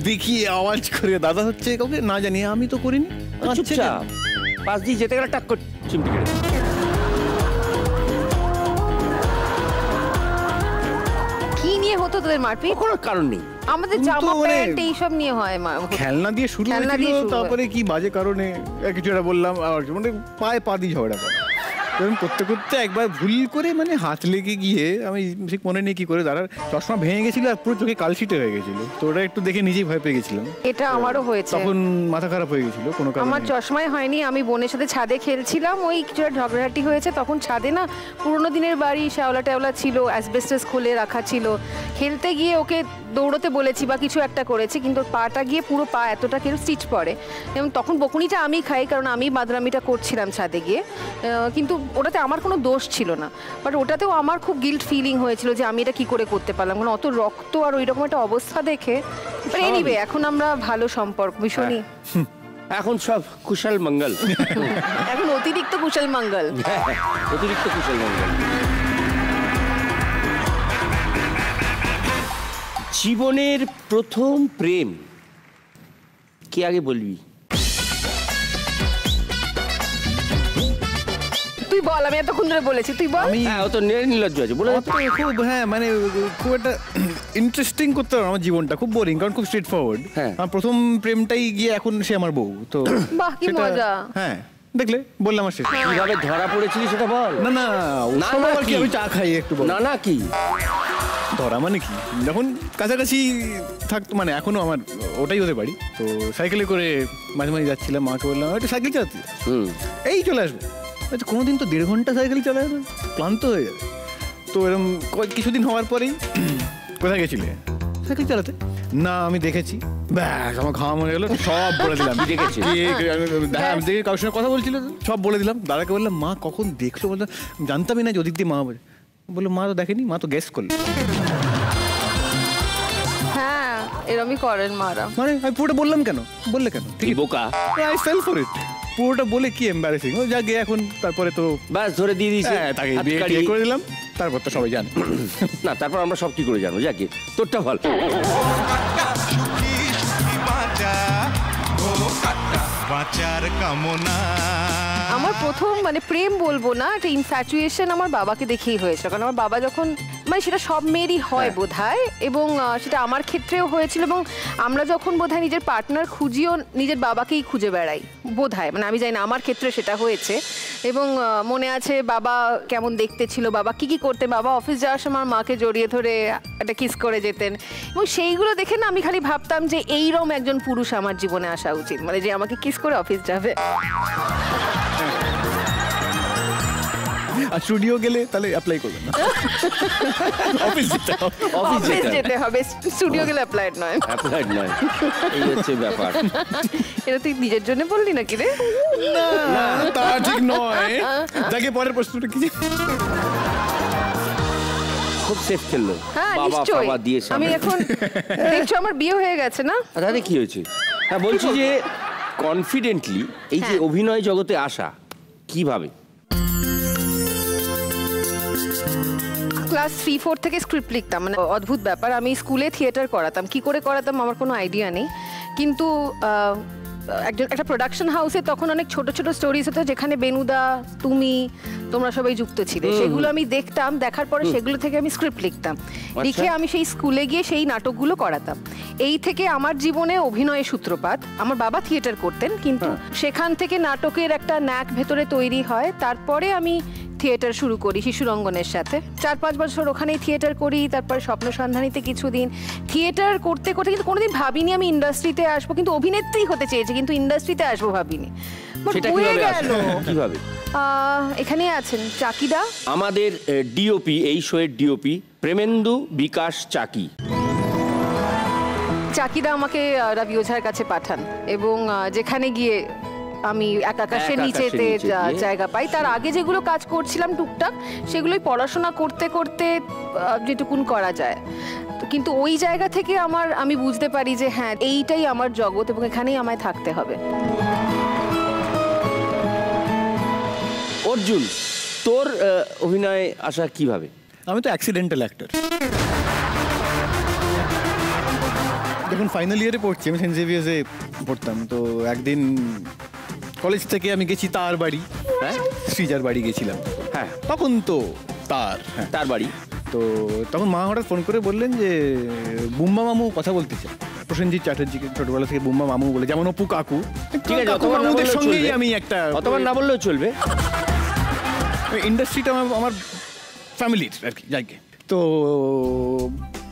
Speaker 1: দেখিয়ে আওয়াজ করে, দাদা হচ্ছে কাউকে না জানিয়ে, আমি তো করিনি,
Speaker 3: চুপচাপ পাশ দিয়ে যেতে গেলে টাক করে চিমটি কেটে।
Speaker 7: কি নিয়ে হতো তোদের মারপিট?
Speaker 3: কোনো কারণ নেই,
Speaker 7: আমাদের জামা প্যান্ট এইসব নিয়ে হয়।
Speaker 1: খেলনা দিয়ে শুরু হয়েছিল, তারপরে কি বাজে কারণে কিছু একটা বললাম, আর মানে পায়ে পা দিয়ে ঝগড়া করে। এরকম করতে করতে একবার ভুল করে মানে হাত লেগে গিয়ে, আমি ঠিক মনে নেই কি করে, দাঁড়ার চশমা ভেঙে গেছিল আর পুরো চোখে কালশিটে হয়ে গেছিল। তো ওটা একটু দেখে নিজেই ভয় পেয়ে গেছিলাম।
Speaker 7: এটা আমারও হয়েছে,
Speaker 1: তখন মাথা খারাপ হয়ে গেছিল কোনো কারণে।
Speaker 7: আমার চশমাই হয়নি, আমি বোনের সাথে ছাদে খেলছিলাম, ওই কিছু ঝগড়াঝাটি হয়েছে। তখন ছাদে না পুরোনো দিনের বাড়ি, শ্যাওলা ট্যাওলা ছিল, অ্যাসবেস্টাস খুলে রাখা ছিল। খেলতে গিয়ে ওকে দৌড়তে বলেছি বা কিছু একটা করেছি, কিন্তু পাটা গিয়ে পুরো পা এতটা কেউ স্টিচ পড়ে। এবং তখন বকুনিটা আমি খাই, কারণ আমি বাদরামিটা করছিলাম ছাদে গিয়ে। কিন্তু ওটাতে আমার কোনো দোষ ছিল না, বাট ওটাতেও আমার খুব গিল্ট ফিলিং হয়েছিল যে আমি এটা কি করে করতে পারলাম, কারণ অত রক্ত আর ওই রকম একটা অবস্থা দেখে। এনিওয়ে এখন আমরা ভালো সম্পর্ক ভীষণই,
Speaker 3: এখন সব কুশল মঙ্গল,
Speaker 7: এখন অতিরিক্ত কুশল মঙ্গল,
Speaker 3: অতিরিক্ত কুশল মঙ্গল। জীবনের প্রথম প্রেম কি আগে বলবি?
Speaker 7: তুই বল, আমি এতক্ষণ ধরে বলেছি, তুই বল।
Speaker 3: হ্যাঁ, ও তো নির্লজ্জ আছে বলে।
Speaker 1: খুব হ্যাঁ, মানে খুব একটা ইন্টারেস্টিং করতে পারো আমার জীবনটা, খুব বোরিং, কারণ খুব স্ট্রেট ফরওয়ার্ড। আমার প্রথম প্রেমটাই গিয়ে এখন সে আমার বউ। তো
Speaker 7: বাহ কি মজা।
Speaker 1: হ্যাঁ দেখলে বললাম, আমার শেষ।
Speaker 3: কিভাবে ধরা পড়েছিলি সেটা বল।
Speaker 1: না না, আমি চা খাই একটু।
Speaker 3: না না, কি
Speaker 1: ধরা মানে কি, যখন কাছাকাছি থাকতো, মানে এখনো আমার ওটাই হতে পারি। তো সাইকেলে করে মাঝে মাঝে যাচ্ছিলাম, মাকে বললাম একটু সাইকেল চালাতে, এই চলে আসবো। আচ্ছা কোনোদিন তো 1.5 ঘন্টা সাইকেল চালায় না, ক্লান্ত হয়ে যাবে। তো এরকম কিছুদিন হওয়ার পরেই কোথায় গেছিলে, সাইকেল চালাতে। না আমি দেখেছি, ব্যাস আমার ঘাম হয়ে গেলো, সব বলে দিলাম।
Speaker 3: দেখেছি
Speaker 1: আমি দেখে কারোর সঙ্গে কথা বলছিল, সব বলে দিলাম। দাদাকে বললাম মা কখন দেখলো, বললাম জানতামই না যে ওদিক দিয়ে মা বলে। বললো মা তো দেখেনি, মা তো গেস করলো।
Speaker 7: হ্যাঁ এরমই করেন মারা।
Speaker 1: মানে আমি পুরোটা বললাম কেন, বললে কেন?
Speaker 3: তুই বোকা।
Speaker 1: I fail for it. পুরোটা বলে কি এম্বারেসিং, ও যা গিয়ে এখন তারপরে তো
Speaker 3: ব্যাস ধরে দিয়ে দিয়েছে।
Speaker 1: তাকে বিয়ে করে দিলাম, তারপর তো সবাই জানে।
Speaker 3: না তারপর আমরা সব কি করে জানবো, যাকে তোরটা ভালো।
Speaker 10: বাঁচার কামনা।
Speaker 7: আমার প্রথম মানে প্রেম বলবো না, একটা ইনফ্যাচুয়েশন আমার বাবাকে দেখেই হয়েছিল। কারণ আমার বাবা যখন, মানে সেটা সব মেয়েরই হয় বোধহয়, এবং সেটা আমার ক্ষেত্রেও হয়েছিল। এবং আমরা যখন বোধহয় নিজের পার্টনার খুঁজিও নিজের বাবাকেই খুঁজে বেড়াই বোধহয়, মানে আমি জানি না, আমার ক্ষেত্রে সেটা হয়েছে। এবং মনে আছে বাবা কেমন দেখতে ছিল, বাবা কি করতে, বাবা অফিস যাওয়ার সময় মাকে জড়িয়ে ধরে একটা কিস করে যেতেন। এবং সেইগুলো দেখে না আমি খালি ভাবতাম যে এইরকম একজন পুরুষ আমার জীবনে আসা উচিত, মানে যে আমাকে কিস করে অফিস যাবে।
Speaker 1: আর স্টুডিও গেলে তাহলে অ্যাপ্লাই করবেন না, অফিস
Speaker 7: যেতে হবে, স্টুডিও গেলে অ্যাপ্লাইড নয়।
Speaker 3: অ্যাপ্লাইড নয়, এই হচ্ছে ব্যাপার।
Speaker 7: এটা তুই নিজের জন্য বললি নাকি রে?
Speaker 1: না তা ঠিক নয়। তাকে পরের প্রশ্নটা কি?
Speaker 3: খুব সেফ খেললো।
Speaker 7: হ্যাঁ
Speaker 3: বাবা
Speaker 7: নিশ্চয়ই।
Speaker 3: বাবা দিয়ে
Speaker 7: আমি এখন দেখছো আমার বিয়ে হয়ে গেছে না?
Speaker 3: তাহলে কি হয়েছে? হ্যাঁ বলছি যে কনফিডেন্টলি এই যে অভিনয় জগতে আসা কিভাবে?
Speaker 7: ক্লাস 3-4 থেকে স্ক্রিপ্ট লিখতাম, মানে অদ্ভুত ব্যাপার। আমি স্কুলে থিয়েটার করাতাম, কি করে করাতাম আমার কোনো আইডিয়া নেই। কিন্তু একটা প্রোডাকশন হাউসে তখন অনেক ছোট ছোট স্টোরিজ হতো, যেখানে বেনুদা, তোমরা সবাই যুক্ত ছিলে। সেগুলো আমি দেখতাম, দেখার পরে সেগুলো থেকে আমি স্ক্রিপ্ট লিখতাম, লিখে আমি সেই স্কুলে গিয়ে সেই নাটকগুলো করাতাম। এই থেকে আমার জীবনে অভিনয়ের সূত্রপাত। আমার বাবা থিয়েটার করতেন, কিন্তু সেখান থেকে নাটকের একটা ন্যাক ভেতরে তৈরি হয়। তারপরে আমি থিয়েটার শুরু করি শিশুরঙ্গনের সাথে, 4-5 বছর ওখানেই থিয়েটার করি। তারপরে স্বপ্ন সন্ধানীতে কিছুদিন থিয়েটার করতে করতে, কিন্তু কোনোদিন ভাবিনি আমি ইন্ডাস্ট্রিতে আসবো। কিন্তু অভিনেত্রী হতে চেয়েছি, কিন্তু ইন্ডাস্ট্রিতে আসবো ভাবিনি।
Speaker 3: কিভাবে?
Speaker 7: এখানেই আছেন চাকিদা,
Speaker 3: আমাদের ডিওপি, এই শোয়ের ডিওপি প্রেমেন্দু বিকাশ চাকি।
Speaker 7: চাকিদা আমাকে রবি ওঝার কাছে পাঠান, এবং যেখানে গিয়ে আমি আকাশের নিচেতে জায়গা পাই। তার আগে যেগুলো কাজ করছিলাম টুকটাক, সেগুলোই পড়াশোনা করতে করতে যেটুকুন করা যায়। কিন্তু ওই জায়গা থেকে আমি বুঝতে পারি যে হ্যাঁ এইটাই আমার জগৎ, এবং এখানেই আমায় থাকতে হবে।
Speaker 3: অর্জুন, তোর অভিনয়ে আসা কিভাবে?
Speaker 1: আমি তো অ্যাক্সিডেন্টাল অ্যাক্টর। যখন ফাইনাল ইয়ারে পড়ছি, আমি সেন্ট জেভিয়ার্সে পড়তাম, তো একদিন কলেজ থেকে আমি গেছি তার বাড়ি, হ্যাঁ শ্রীজার বাড়ি গেছিলাম।
Speaker 3: হ্যাঁ
Speaker 1: তখন তো তার বাড়ি। তো তখন মা হঠাৎ ফোন করে বললেন যে বুম্বা মামু কথা বলতে চায়। প্রসেনজিৎ চ্যাটার্জিকে ছোটবেলা থেকে বুম্বা মামু বলে, যেমন অপু কাকু।
Speaker 3: ঠিক আছে, মামুদের সঙ্গেই
Speaker 1: আমি একটা,
Speaker 3: অতবার না বললেও চলবে।
Speaker 1: ইন্ডাস্ট্রিটা আমার ফ্যামিলির আর কি যাইকে। তো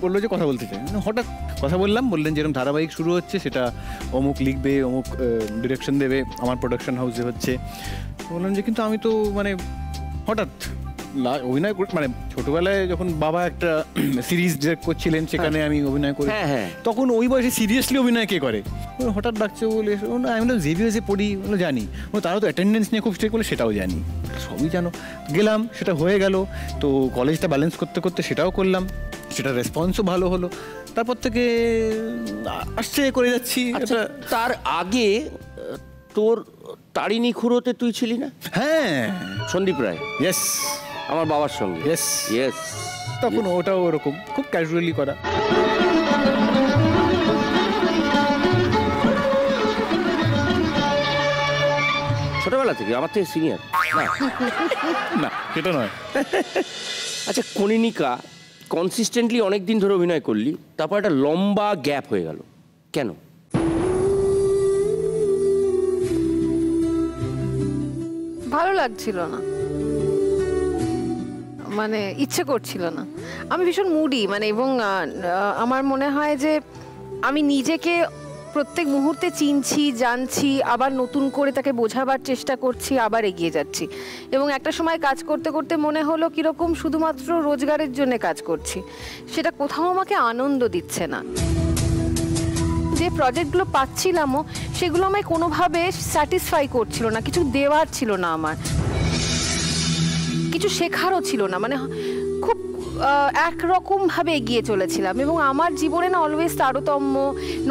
Speaker 1: বললো যে কথা বলতে চাই। হঠাৎ কথা বললেন যেরকম ধারাবাহিক শুরু হচ্ছে, সেটা অমুক লিখবে, অমুক ডিরেকশন দেবে, আমার প্রোডাকশন হাউসে হচ্ছে। বললাম যে কিন্তু আমি তো মানে হঠাৎ অভিনয় মানে ছোটবেলায় যখন বাবা একটা সিরিজ ডিরেক্ট করছিলেন, সেখানে আমি অভিনয় করি। তখন ওই বয়সে সিরিয়াসলি অভিনয় কে করে? হঠাৎ ডাকছে বলে আমি বললাম জেভিয়ার্সে পড়ি, জানি। তারা তো অ্যাটেন্ডেন্স নিয়ে খুব স্ট্রিক্ট বলে, সেটাও জানি, সবই জানো। গেলাম, সেটা হয়ে গেল। তো কলেজটা ব্যালেন্স করতে করতে সেটাও করলাম, সেটা রেসপন্সও ভালো হলো। তারপর থেকে আসছে করে যাচ্ছি।
Speaker 3: তার আগে তোর তারিণী খুঁড়োতে তুই ছিলি না?
Speaker 1: হ্যাঁ,
Speaker 3: সন্দীপ রায়।
Speaker 1: ইয়েস,
Speaker 3: আমার বাবার সঙ্গে।
Speaker 1: ইয়েস। তখন ওটাও ওরকম খুব ক্যাজুয়ালি করা।
Speaker 3: ছোটবেলা থেকে আমার থেকে সিনিয়র
Speaker 1: না, সেটা নয়।
Speaker 3: আচ্ছা, কনিনিকা কনসিস্টেন্টলি অনেক দিন ধরে অভিনয় করলি, তারপর একটা লম্বা গ্যাপ হয়ে গেল, কেন?
Speaker 7: ভালো লাগছিল না, মানে ইচ্ছে করছিল না। আমি ভীষণ মুডি, মানে, এবং আমার মনে হয় যে আমি নিজেকে প্রত্যেক মুহূর্তে চিনছি, জানছি, আবার নতুন করে তাকে বোঝাবার চেষ্টা করছি, আবার এগিয়ে যাচ্ছি। এবং একটা সময় কাজ করতে করতে মনে হলো কীরকম শুধুমাত্র রোজগারের জন্য কাজ করছি, সেটা কোথাও আমাকে আনন্দ দিচ্ছে না। যে প্রজেক্টগুলো পাচ্ছিলামও সেগুলো আমায় কোনোভাবে স্যাটিসফাই করছিল না, কিছু দেওয়ার ছিল না, আমার কিছু শেখারও ছিল না, মানে খুব একরকমভাবে এগিয়ে চলেছিলাম। এবং আমার জীবনে না অলওয়েজ তারতম্য,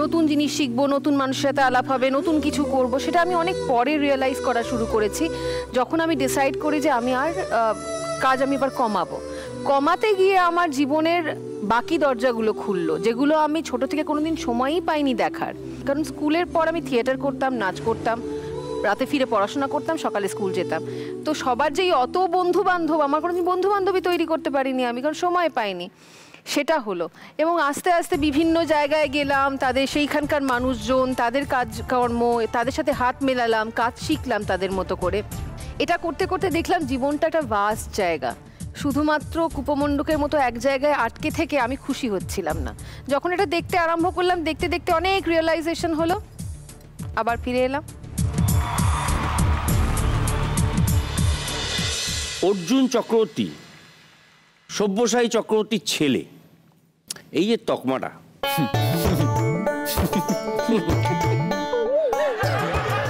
Speaker 7: নতুন জিনিস শিখবো, নতুন মানুষের সাথে আলাপ হবে, নতুন কিছু করব, সেটা আমি অনেক পরে রিয়েলাইজ করা শুরু করেছি, যখন আমি ডিসাইড করি যে আমি আর কাজ আমি এবার কমাতে গিয়ে আমার জীবনের বাকি দরজাগুলো খুললো, যেগুলো আমি ছোট থেকে কোনোদিন সময়ই পাইনি দেখার। কারণ স্কুলের পর আমি থিয়েটার করতাম, নাচ করতাম, রাতে ফিরে পড়াশোনা করতাম, সকালে স্কুল যেতাম। তো সবার যেই অত বন্ধু বান্ধব, আমার কোনোদিন বন্ধু বান্ধবী তৈরি করতে পারিনি আমি, কারণ সময় পাইনি। সেটা হলো, এবং আস্তে আস্তে বিভিন্ন জায়গায় গেলাম, তাদের সেইখানকার মানুষজন, তাদের কাজকর্ম, তাদের সাথে হাত মেলালাম, কাজ শিখলাম তাদের মতো করে। এটা করতে করতে দেখলাম জীবনটা একটা ভাস্ট জায়গা, শুধুমাত্র কূপমণ্ডকের মতো এক জায়গায় আটকে থেকে আমি খুশি হচ্ছিলাম না। যখন এটা দেখতে আরম্ভ করলাম, দেখতে দেখতে অনেক রিয়েলাইজেশন হলো, আবার ফিরে এলাম।
Speaker 3: অর্জুন চক্রবর্তী, সব্যসাচী চক্রবর্তীর ছেলে, এই যে তকমাটা,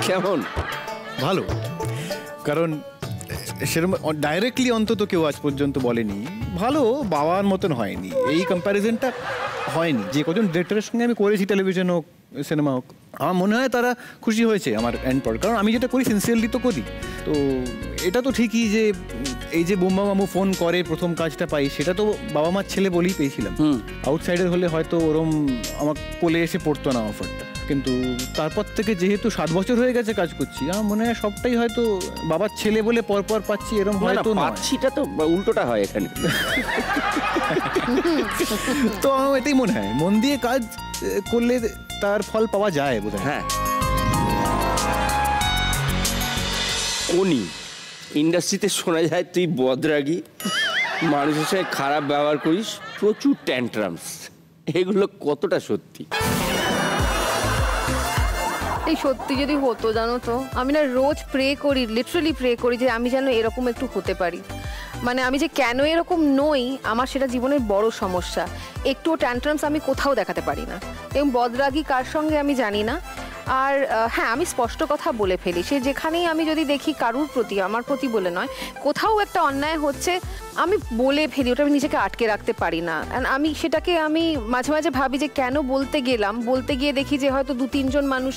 Speaker 3: কেমন?
Speaker 1: ভালো, কারণ সেরকম ডাইরেক্টলি অন্তত কেউ আজ পর্যন্ত বলেনি ভালো, বাবার মতন হয়নি, এই কম্প্যারিজনটা হয়নি। যে কজন ডিরেক্টরের সঙ্গে আমি করেছি, টেলিভিশন হোক, সিনেমা হোক, আমার মনে হয় তারা খুশি হয়েছে আমার এন্ড প্রোডাক্ট। কারণ আমি যেটা করি সিনসিয়ারলি তো করি। তো এটা তো ঠিকই যে এই যে বোম্বা মামু ফোন করে প্রথম কাজটা পাই, সেটা তো বাবা মার ছেলে বলেই পেয়েছিলাম। আউটসাইডার হলে হয়তো ওরম আমার কোলে এসে পড়তো না অফারটা। কিন্তু তারপর থেকে যেহেতু 7 বছর হয়ে গেছে কাজ করছি, আমার মনে হয় সবটাই হয়তো বাবার ছেলে বলে পরপর পাচ্ছি, এরকম হয়তো না।
Speaker 3: পাচ্ছিটা তো উল্টোটা হয় এখানে।
Speaker 1: তো আমার এটাই মনে হয়, মন দিয়ে কাজ করলে তার ফল পাওয়া যায় বোধহয়।
Speaker 3: হ্যাঁ, কোনি ইন্ডাস্ট্রিতে শোনা যায় তুই বদরাগী, মানুষের সঙ্গে খারাপ ব্যবহার করিস, প্রচুর ট্যান্ট্রামস, এগুলো কতটা সত্যি?
Speaker 7: এই সত্যি যদি হতো, জানো তো, আমি না রোজ প্রে করি, লিটারালি প্রে করি যে আমি যেন এরকম একটু হতে পারি। মানে আমি যে কেন এরকম নই, আমার সেটা জীবনের বড় সমস্যা। একটু ট্যান্ট্রামস আমি কোথাও দেখাতে পারি না, এবং বদরাগী কার সঙ্গে আমি জানি না। আর হ্যাঁ, আমি স্পষ্ট কথা বলে ফেলি, সে যেখানেই আমি যদি দেখি কারুর প্রতি, আমার প্রতি বলে নয়, কোথাও একটা অন্যায় হচ্ছে, আমি বলে ফেলি, ওটা আমি নিজেকে আটকে রাখতে পারি না। আমি সেটাকে আমি মাঝে মাঝে ভাবি যে কেন বলতে গেলাম, বলতে গিয়ে দেখি যে হয়তো 2-3 জন মানুষ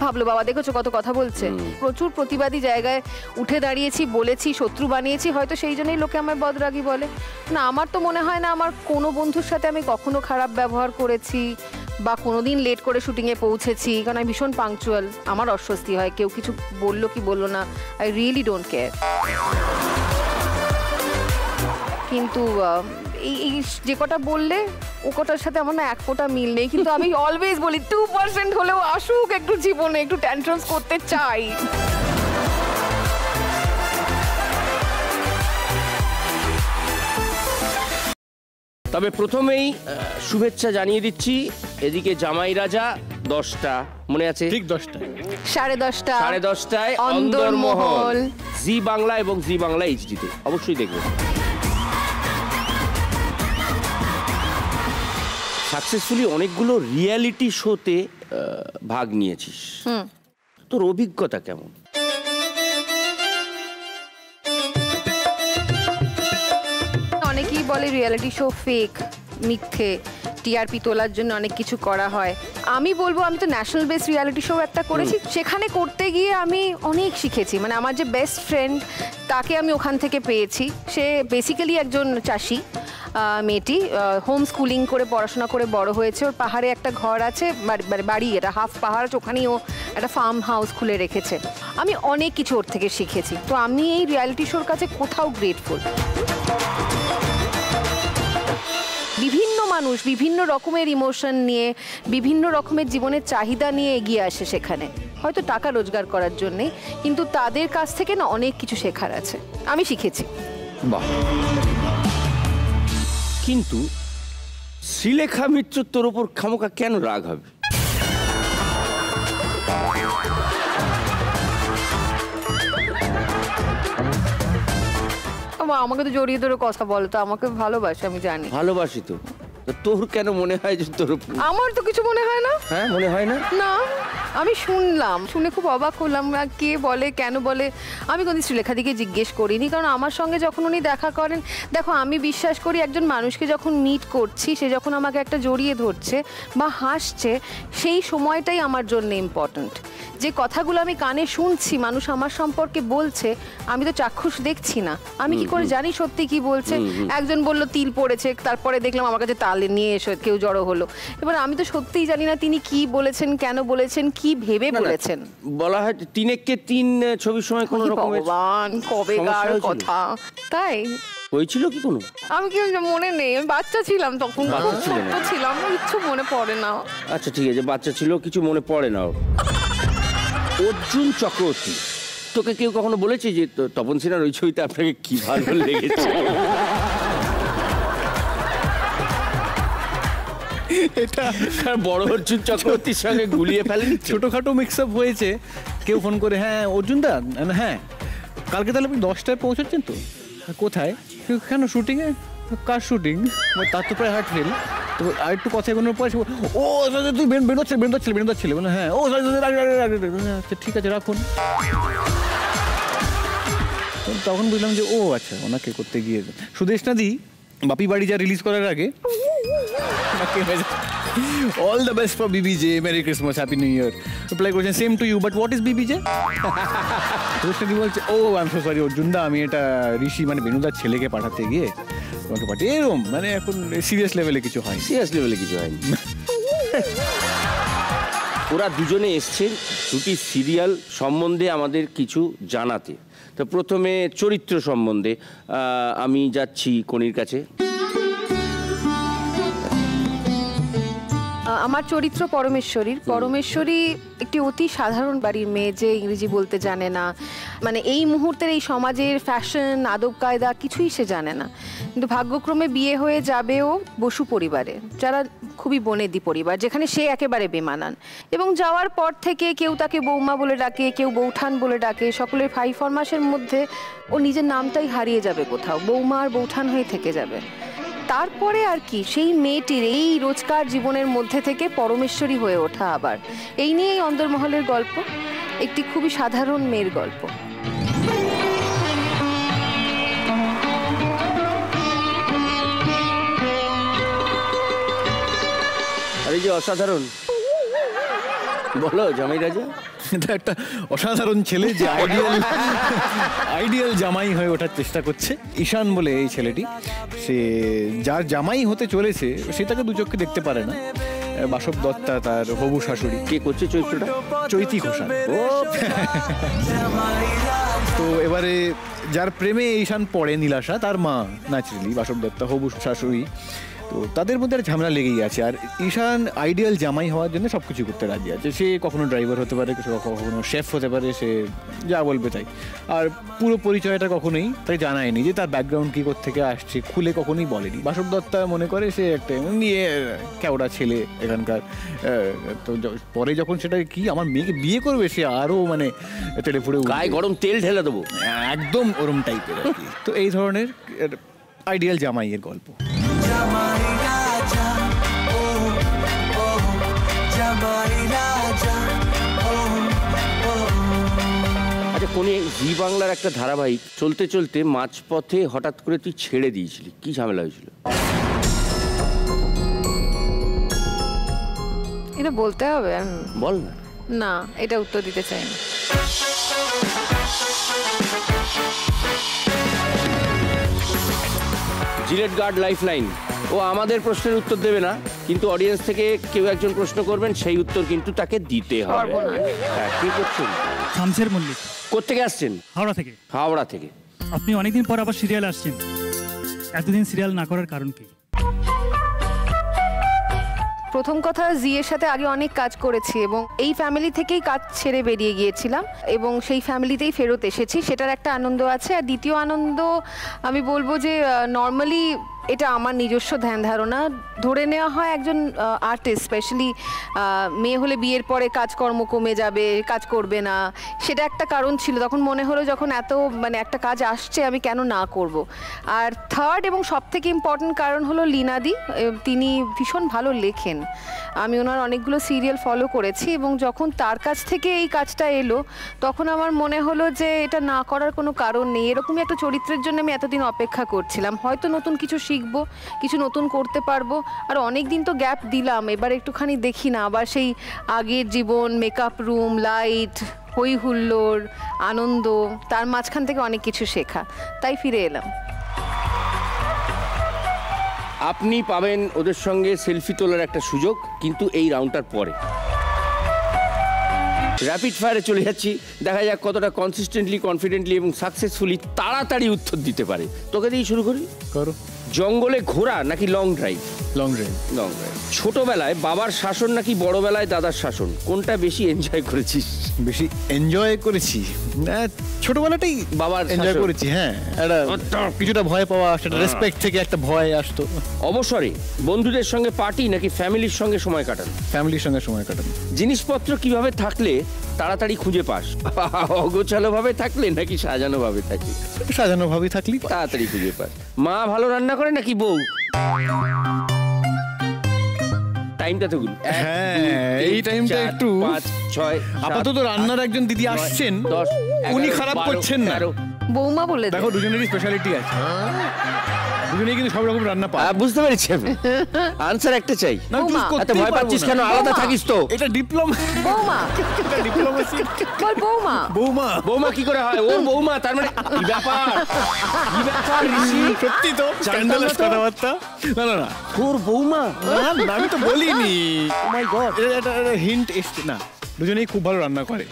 Speaker 7: ভাবলো বাবা দেখেছো কত কথা বলছে। প্রচুর প্রতিবাদী জায়গায় উঠে দাঁড়িয়েছি, বলেছি, শত্রু বানিয়েছি, হয়তো সেই জন্যই লোকে আমায় বদরাগী বলে। না, আমার তো মনে হয় না আমার কোনো বন্ধুর সাথে আমি কখনো খারাপ ব্যবহার করেছি বা কোনোদিন লেট করে শুটিংয়ে পৌঁছেছি, কারণ আমি ভীষণ পাংচুয়াল। আমার অস্বস্তি হয় কেউ কিছু বললো কি বললো না, আই রিয়েলি ডোন্ট কেয়ার। কিন্তু এই যে কটা বললে, ও কটার সাথে আমার না এক ফোঁটা মিল নেই, কিন্তু আমি অলওয়েজ বলি 2% হলেও আসুক একটু জীবনে, একটু ট্যান্ট্রামস করতে চাই।
Speaker 3: তবে প্রথমেই শুভেচ্ছা জানিয়ে দিচ্ছি, এদিকে জামাই রাজা 10টা, মনে আছে?
Speaker 1: ঠিক 10টা,
Speaker 7: 10:30
Speaker 3: অন্দরমহল, জি বাংলা এবং জি বাংলা এইচডিতে, অবশ্যই দেখবেন। সাকসেসফুলি অনেকগুলো রিয়েলিটি শোতে ভাগ নিয়েছিস, তোর অভিজ্ঞতা কেমন?
Speaker 7: অনেকেই বলে রিয়েলিটি শো ফেক, মিথ্যে, টিআরপি তোলার জন্য অনেক কিছু করা হয়। আমি বলবো আমি তো ন্যাশনাল বেস রিয়েলিটি শো একটা করেছি, সেখানে করতে গিয়ে আমি অনেক শিখেছি। মানে আমার যে বেস্ট ফ্রেন্ড, তাকে আমি ওখান থেকে পেয়েছি। সে বেসিক্যালি একজন চাষি মেয়েটি, হোম স্কুলিং করে পড়াশোনা করে বড় হয়েছে। ওর পাহাড়ে একটা ঘর আছে, বাড়ি, এটা হাফ পাহাড়, ওখানেই ও একটা ফার্ম হাউস খুলে রেখেছে। আমি অনেক কিছু ওর থেকে শিখেছি। তো আমি এই রিয়েলিটি শোর কাছে কোথাও গ্রেটফুল। বিভিন্ন মানুষ বিভিন্ন রকমের ইমোশন নিয়ে, বিভিন্ন রকমের জীবনের চাহিদা নিয়ে এগিয়ে আসে সেখানে, হয়তো টাকা রোজগার করার জন্যে, কিন্তু তাদের কাছ থেকে না অনেক কিছু শেখার আছে, আমি শিখেছি।
Speaker 3: বাহ। কিন্তু শ্রীলেখা মিত্র তোর ওপর খামোকা কেন রাগ হবে?
Speaker 7: আমাকে তো জড়িয়ে ধরে কথা বলো, তো আমাকে ভালোবাসে আমি জানি।
Speaker 3: ভালোবাসি তো, তোর কেন মনে হয় যে তোর?
Speaker 7: আমার তো কিছু মনে হয় না।
Speaker 3: হ্যাঁ, মনে হয় না?
Speaker 7: না, আমি শুনলাম, শুনে খুব অবাক হলাম। কে বলে, কেন বলে, আমি কোনদিন শ্রীলেখাদিকে জিজ্ঞেস করিনি, কারণ আমার সঙ্গে যখন উনি দেখা করেন, দেখো আমি বিশ্বাস করি একজন মানুষকে যখন মিট করছি, সে যখন আমাকে একটা জড়িয়ে ধরছে বা হাসছে, সেই সময়টাই আমার জন্য ইম্পর্ট্যান্ট। যে কথাগুলো আমি কানে শুনছি, মানুষ আমার সম্পর্কে বলছে, আমি তো চাক্ষুষ দেখছি না, আমি কি করে জানি সত্যি কি বলছে? একজন বলল তিল পড়েছে, তারপরে দেখলাম আমার কাছে তালে নিয়ে এসে কেউ জড়ো হলো। এবার আমি তো সত্যিই জানি না তিনি কি বলেছেন, কেন বলেছেন, কি ভেবে বলেছেন।
Speaker 3: বলা হয় তিনেককে তিন ছবির সময় কোনো রকমের
Speaker 7: কবেকার কথা, তাই
Speaker 3: হয়েছিল কি কোনো?
Speaker 7: আমি কি মনে নেই, আমি বাচ্চা ছিলাম তখন, ছোট ছিলাম, কিছু মনে পড়ে না।
Speaker 3: আচ্ছা ঠিক আছে, বাচ্চা ছিল, কিছু মনে পড়ে না। অর্জুন চক্রবর্তী, তোকে কেউ কখনো বলেছে যে তপন সিনহার ওই ছবিতে আপনাকে কি ভালো লেগেছে?
Speaker 1: এটা
Speaker 3: বড় অর্জুন চক্রবর্তীর সঙ্গে গুলিয়ে ফেলেন।
Speaker 1: ছোটখাটো মিক্স আপ হয়েছে, কেউ ফোন করে, হ্যাঁ অর্জুন দা, হ্যাঁ কালকে তাহলে আপনি 10টায় পৌঁছাচ্ছেন তো? কোথায়? কেন শুটিংয়ে? কার শুটিং? তার তো প্রায় হার্ট ফেল। তো আর একটু কথা এগোনোর পরে ও তুই বেরোচ্ছিলে বলে, হ্যাঁ ও আচ্ছা ঠিক আছে রাখুন। তখন বুঝলাম যে ও আচ্ছা, ওনাকে করতে গিয়ে সুদেশনাদি বাপি বাড়ি যা রিলিজ করার আগে all the best for BBJ, Merry Christmas, Happy New Year. Reply করেছেন same to you, but what is BBJ? সুদেশনাদি বলছে ও I am so sorry Arjun da, আমি এটা ঋষি মানে বেনুদার ছেলেকে পাঠাতে গিয়ে তোমাকে পাঠিয়ে, এরকম মানে এখন সিরিয়াস লেভেলে কিছু হয়নি।
Speaker 3: ওরা দুজনে এসছেন দুটি সিরিয়াল সম্বন্ধে আমাদের কিছু জানাতে। তো প্রথমে চরিত্র সম্বন্ধে আমি যাচ্ছি কনির কাছে।
Speaker 7: আমার চরিত্র পরমেশ্বরী একটি অতি সাধারণ বাড়ির মেয়ে, যে ইংরেজি বলতে জানে না, মানে এই মুহূর্তের এই সমাজের ফ্যাশন আদব কায়দা কিছুই সে জানে না। কিন্তু ভাগ্যক্রমে বিয়ে হয়ে যাবেও বসু পরিবারে, যারা খুবই বনেদি পরিবার, যেখানে সে একেবারে বেমানান। এবং যাওয়ার পর থেকে কেউ তাকে বৌমা বলে ডাকে, কেউ বৌঠান বলে ডাকে, সকলের ফাই ফরমাসের মধ্যে ও নিজের নামটাই হারিয়ে যাবে কোথাও, বৌমা আর বৌঠান হয়ে থেকে যাবে। তারপরে আর কি, সেই মেয়েটির এই রোজকার জীবনের মধ্যে থেকে পরমেশ্বরী হয়ে ওঠা আবার, এই নিয়েই অন্দরমহলের গল্প, একটি খুবই সাধারণ মেয়ের গল্প।
Speaker 3: আরে যে অসাধারণ, বলো জামাই রাজা।
Speaker 1: এটা একটা অসাধারণ ছেলে যে আইডিয়াল জামাই হয়ে ওঠার চেষ্টা করছে। ঈশান বলে এই ছেলেটি, সে যার জামাই হতে চলেছে সে তাকে দু চোখে দেখতে পারে না। বাসব দত্তা তার হবু শাশুড়ি।
Speaker 3: কে করছে চরিত্রটা?
Speaker 1: চৈতি ঘোষাল। তো এবারে যার প্রেমে ঈশান পড়ে, নীলাশা তার মা, ন্যাচারালি বাসব দত্তা হবু শাশুড়ি। তো তাদের মধ্যে একটা ঝামেলা লেগেই আছে। আর ঈশান আইডিয়াল জামাই হওয়ার জন্য সব কিছু করতে রাজি আছে। সে কখনো ড্রাইভার হতে পারে, কখনো শেফ হতে পারে, সে যা বলবে তাই। আর পুরো পরিচয়টা কখনোই তাই জানায়নি যে তার ব্যাকগ্রাউন্ড কী থেকে আসছে, খুলে কখনোই বলেনি। বাসব দত্তা মনে করে সে একটা নিয়ে কেওড়া ছেলে এখানকার। তো পরে যখন সেটা কি আমার মেয়েকে বিয়ে করবে, সে আরও মানে তেলে ফুড়ে
Speaker 3: গায়ে গরম তেল ঢেলে দেবো,
Speaker 1: একদম ওরম টাইপের আর কি। তো এই ধরনের আইডিয়াল জামাইয়ের গল্প।
Speaker 3: আচ্ছা, কোন জি বাংলার একটা ধারাবাহিক চলতে চলতে মাঝপথে হঠাৎ করে তুই ছেড়ে দিয়েছিলি, কি ঝামেলা হয়েছিল?
Speaker 7: এটা বলতে হবে?
Speaker 3: বল না।
Speaker 7: না, এটা উত্তর দিতে চাই না।
Speaker 3: জিলেট গার্ড লাইফলাইন, ও আমাদের প্রশ্নের উত্তর দেবে না, কিন্তু অডিয়েন্স থেকে কেউ একজন প্রশ্ন করবেন, সেই উত্তর কিন্তু তাকে দিতে হবে। হ্যাঁ, কি করছেন?
Speaker 11: শামসের মল্লিক।
Speaker 3: কোত্থেকে আসছেন?
Speaker 11: হাওড়া থেকে।
Speaker 3: হাওড়া থেকে।
Speaker 11: আপনি অনেকদিন পর আবার সিরিয়াল আসছেন, এতদিন সিরিয়াল না করার কারণ কি?
Speaker 7: প্রথম কথা, জিয়ের সাথে আগে অনেক কাজ করেছি এবং এই ফ্যামিলি থেকেই কাজ ছেড়ে বেরিয়ে গিয়েছিলাম এবং সেই ফ্যামিলিতেই ফেরত এসেছি, সেটার একটা আনন্দ আছে। আর দ্বিতীয় আনন্দ আমি বলবো যে নর্মালি এটা আমার নিজস্ব ধ্যান ধারণা। ধরে নেওয়া হয় একজন আর্টিস্ট, স্পেশালি মেয়ে হলে বিয়ের পরে কাজকর্ম কমে যাবে, কাজ করবে না, সেটা একটা কারণ ছিল। তখন মনে হলো যখন এত মানে একটা কাজ আসছে আমি কেন না করব। আর থার্ড এবং সবথেকে ইম্পর্টেন্ট কারণ হলো লীনাদি, তিনি ভীষণ ভালো লেখেন। আমি ওনার অনেকগুলো সিরিয়াল ফলো করেছি এবং যখন তার কাছ থেকে এই কাজটা এলো তখন আমার মনে হলো যে এটা না করার কোনো কারণ নেই। এরকমই একটা চরিত্রের জন্য আমি এতদিন অপেক্ষা করছিলাম, হয়তো নতুন কিছু শিখবো, কিছু নতুন করতে পারবো। আর অনেক দিন তো গ্যাপ দিলাম, এবার একটুখানি দেখি না আবার সেই আগের জীবন, মেকআপ রুম, লাইট, হই হুল্লোড়, আনন্দ, তার মাঝখান থেকে অনেক কিছু শেখা, তাই ফিরে এলাম।
Speaker 3: আপনি পাবেন ওদের সঙ্গে সেলফি তোলার একটা সুযোগ, কিন্তু এই রাউন্ডটার পরে। র্যাপিড ফায়ারে চলে যাচ্ছি, দেখা যাক কতটা কনসিস্টেন্টলি, কনফিডেন্টলি এবং সাকসেসফুলি তাড়াতাড়ি উত্তর দিতে পারে। তোকে দিয়ে শুরু করি।
Speaker 1: করো।
Speaker 3: জঙ্গলে ঘোরা নাকি long drive?
Speaker 1: Long drive.
Speaker 3: Long drive. ছোটবেলায় বাবার শাসন নাকি বড়বেলায় দাদার শাসন, কোনটা বেশি এনজয় করেছিস?
Speaker 1: বেশি এনজয় করেছি ছোটবেলাটাই
Speaker 3: বাবার
Speaker 1: এনজয় করেছি। হ্যাঁ, একটা কিছুটা ভয় পাওয়া, সেটা রেসপেক্ট থেকে একটা ভয় আসতো।
Speaker 3: অবসরে বন্ধুদের সঙ্গে পার্টি নাকি ফ্যামিলির সঙ্গে সময় কাটান?
Speaker 1: ফ্যামিলির সঙ্গে সময় কাটান।
Speaker 3: জিনিসপত্র কিভাবে থাকলে তাড়াতাড়ি খুঁজে পাস? অগোছালো ভাবে থাকলে নাকি সাজানো ভাবে থাকলে?
Speaker 1: সাজানো ভাবে থাকলে
Speaker 3: তাড়াতাড়ি খুঁজে পাস। মা ভালো রান্না করে নাকি বউ? টাইমটা তো
Speaker 1: হ্যাঁ, এই টাইমটা একটু
Speaker 3: 5 6
Speaker 1: আপাতত রান্নার একজন দিদি আসছেন,
Speaker 3: 10
Speaker 1: উনি খারাপ করছেন না।
Speaker 7: বৌমা বলে
Speaker 1: দেখো, দুজনেরই স্পেশালিটি আছে, দুজনেই কিন্তু সব রকম রান্না পায়।
Speaker 3: বুঝতে পেরেছি আমি। আনসার একটা চাই। এত ভয় পাচ্ছিস কেন? আলাদা থাকিস তো।
Speaker 1: এটা ডিপ্লোমা।
Speaker 7: বৌমা।
Speaker 1: এটা ডিপ্লোমেসি।
Speaker 7: বল বৌমা।
Speaker 1: বৌমা।
Speaker 3: বৌমা কি করে হয়? ওর বৌমা, তার মানে কি ব্যাপার? কি ব্যাপার ঋষি?
Speaker 1: সত্যি তো স্ক্যান্ডালাস কথাবার্তা। না না না,
Speaker 3: তোর বৌমা?
Speaker 1: না, আমি তো বলিনি। ও মাই গড, এটা হিন্ট এসছে না। দুজনেই খুব ভালো রান্না করে।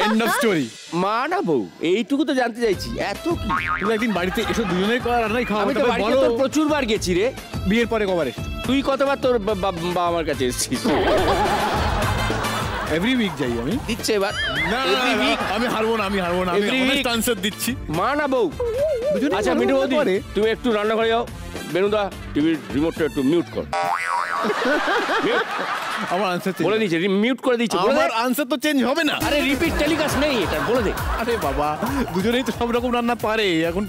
Speaker 1: End of story.
Speaker 3: মা না বউ, এইটুকু তো জানতে চাইছি। এত কি?
Speaker 1: তুমি একদিন বাড়িতে এসো, দুজনেই করা রান্নাই খাওয়া।
Speaker 3: আমি তো বাড়িতে তো প্রচুর বার গেছি রে।
Speaker 1: বিয়ের পরে কবার এসেছিস?
Speaker 3: তুই কতবার তোর বাবা আমার কাছে এসেছিস?
Speaker 1: এভরি উইক যাই আমি।
Speaker 3: দিচ্ছে এবার।
Speaker 1: না, আমি হারবো না, আমি অনেক আনসার দিচ্ছি।
Speaker 3: মা না বউ? আচ্ছা মিঠু বৌদি, তুমি একটু রান্না করে যাও। বেনুদা, টিভির রিমোটটা একটু মিউট কর।
Speaker 1: আমার আনসার
Speaker 3: বলে দিয়েছে, মিউট করে দিয়েছে।
Speaker 1: আমার আনসার তো চেঞ্জ হবে না।
Speaker 3: আরে রিপিট টেলিকাস্ট নেই, এটা বলে দে।
Speaker 1: আরে বাবা, দুজনেই তো সব রকম রান্না পারে। এখন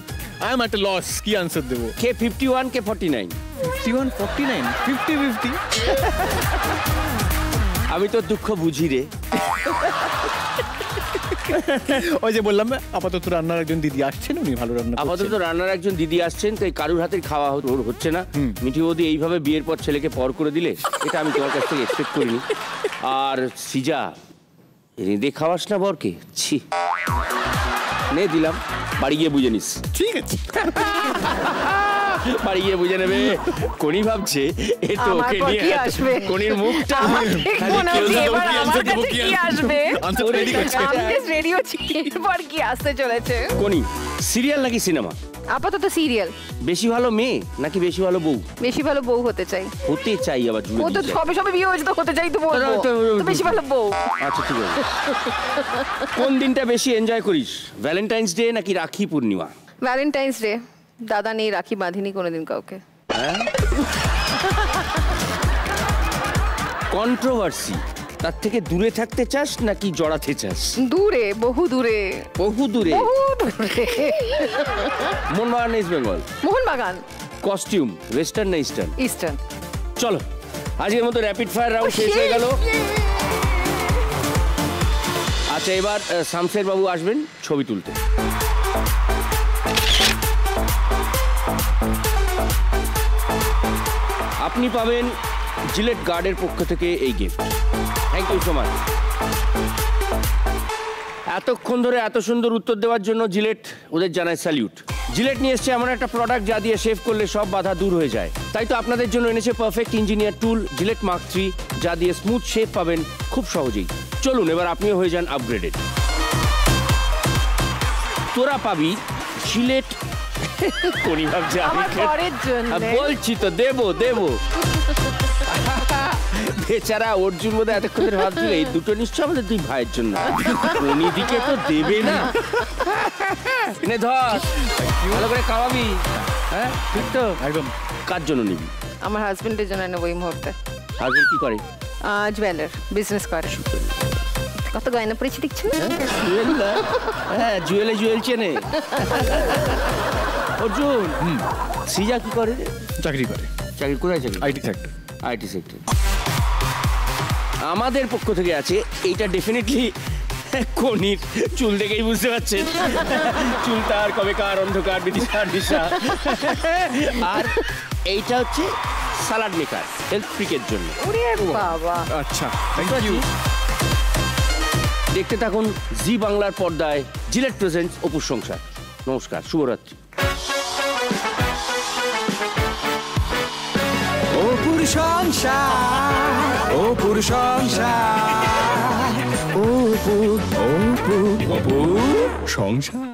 Speaker 1: I am at a loss, কি আনসার দেবো?
Speaker 3: কে 51 কে 49?
Speaker 1: 51 49 50-50।
Speaker 3: আমি তো দুঃখ বুঝি রে।
Speaker 1: ওই যে বললাম, আপাতত রান্নার একজন দিদি আসছেন, উনি ভালো রান্না করছেন।
Speaker 3: আপাতত রান্নার একজন দিদি আসছেন, তাই কারুর হাতের খাওয়া হচ্ছে না। মিঠি বৌদি এইভাবে বিয়ের পর ছেলেকে পর করে দিলে, এটা আমি তোমার কাছ থেকে এক্সপেক্ট করিনি। আর সিজা, রেঁধে খাওয়াস না বরকে? ছি, নে দিলাম, বাড়ি গিয়ে বুঝে নিস।
Speaker 1: ঠিক আছে,
Speaker 3: বাড়ি গিয়ে বুঝে নেবে। কোনি ভাবছে এ তো ওকে নিয়ে আসবে, কোনির মুখটা কোনি। সিরিয়াল নাকি সিনেমা?
Speaker 7: আপাতত সিরিয়াল।
Speaker 3: বেশি ভালো মেয়ে নাকি বেশি ভালো বউ?
Speaker 7: বেশি ভালো বউ হতে চাই।
Speaker 3: হতে চাই আবার জুড়ে
Speaker 7: ও তো সবে বিয়ে হয়েছে, তো হতে চাই তো বলবো। তো বেশি ভালো বউ।
Speaker 3: আচ্ছা ঠিক আছে। কোন দিনটা বেশি এনজয় করিস, ভ্যালেন্টাইন্স ডে নাকি রাখি পূর্ণিমা?
Speaker 7: Valentine's day. দাদা নেই, রাখি বাঁধিনি কোনোদিন কাউকে।
Speaker 3: কন্ট্রোভার্সি, তার থেকে দূরে থাকতে চাস নাকি জড়াতে চাস?
Speaker 7: দূরে, বহু দূরে।
Speaker 3: বহু দূরে?
Speaker 7: বহু দূরে।
Speaker 3: Mohun Bagan, east Bengal?
Speaker 7: Mohun Bagan.
Speaker 3: Costume western না ইস্টার্ন?
Speaker 7: ইস্টার্ন।
Speaker 3: চলো, আজকের মতো র্যাপিড ফায়ার রাউন্ড শেষ হয়ে গেল। আচ্ছা, এবার শামশের বাবু আসবেন ছবি তুলতে। আপনি পাবেন জিলেট গার্ডের পক্ষ থেকে এই gift. Thank you so much. এতক্ষণ ধরে এত সুন্দর উত্তর দেওয়ার জন্য জিলেট ওদের জানায় স্যালিউট। জিলেট নিয়ে এসছে এমন একটা প্রোডাক্ট যা দিয়ে শেভ করলে সব বাধা দূর হয়ে যায়। তাই তো আপনাদের জন্য এনেছে পারফেক্ট ইঞ্জিনিয়ার টুল জিলেট মার্ক 3, যা দিয়ে স্মুথ শেভ পাবেন খুব সহজেই। চলুন এবার আপনিও হয়ে যান আপগ্রেডেড। তোরা পাবি জিলেট। কোনি ভাবছে আমি বলছি তো দেবো। বেচারা অর্জুন বোধহয় এতক্ষণ ধরে ভাবছিল এই দুটো নিশ্চয় আমাদের দুই ভাইয়ের জন্য, কোনি দিকে তো দেবে না। ধর, ভালো করে খাওয়াবি। হ্যাঁ ঠিক তো?
Speaker 1: একদম।
Speaker 3: কার জন্য নিবি?
Speaker 7: আমার হাজবেন্ডের জন্য নেবো এই মুহূর্তে।
Speaker 3: হাজবেন্ড কি করে?
Speaker 7: জুয়েলার বিজনেস করে। কত গয়না পড়েছি দেখছেন?
Speaker 3: হ্যাঁ, জুয়েল চেনে। অর্জুন, সৃজা কি করে?
Speaker 1: চাকরি করে।
Speaker 3: চাকরি কোথায়? চাকরি
Speaker 1: আইটি সেক্টর।
Speaker 3: IT sector. আমাদের পক্ষ থেকে আছে এইটা ডেফিনেটলি কোনির চুল দেখেই বুঝতে পারছেন, চুল তার কবেকার অন্ধকার বিদিশার দিশা। আর এইটা হচ্ছে সালাড মেকার, হেলথ ফ্রিকের জন্য।
Speaker 7: ওরে বাবা,
Speaker 1: আচ্ছা, থ্যাংক ইউ।
Speaker 3: দেখতে থাকুন জি বাংলার পর্দায় জিলেট প্রেজেন্টস অপুর সংসার। নমস্কার, শুভরাত্রি।
Speaker 12: অপুর সংসার, অপুর সংসার, অপুর সংসার।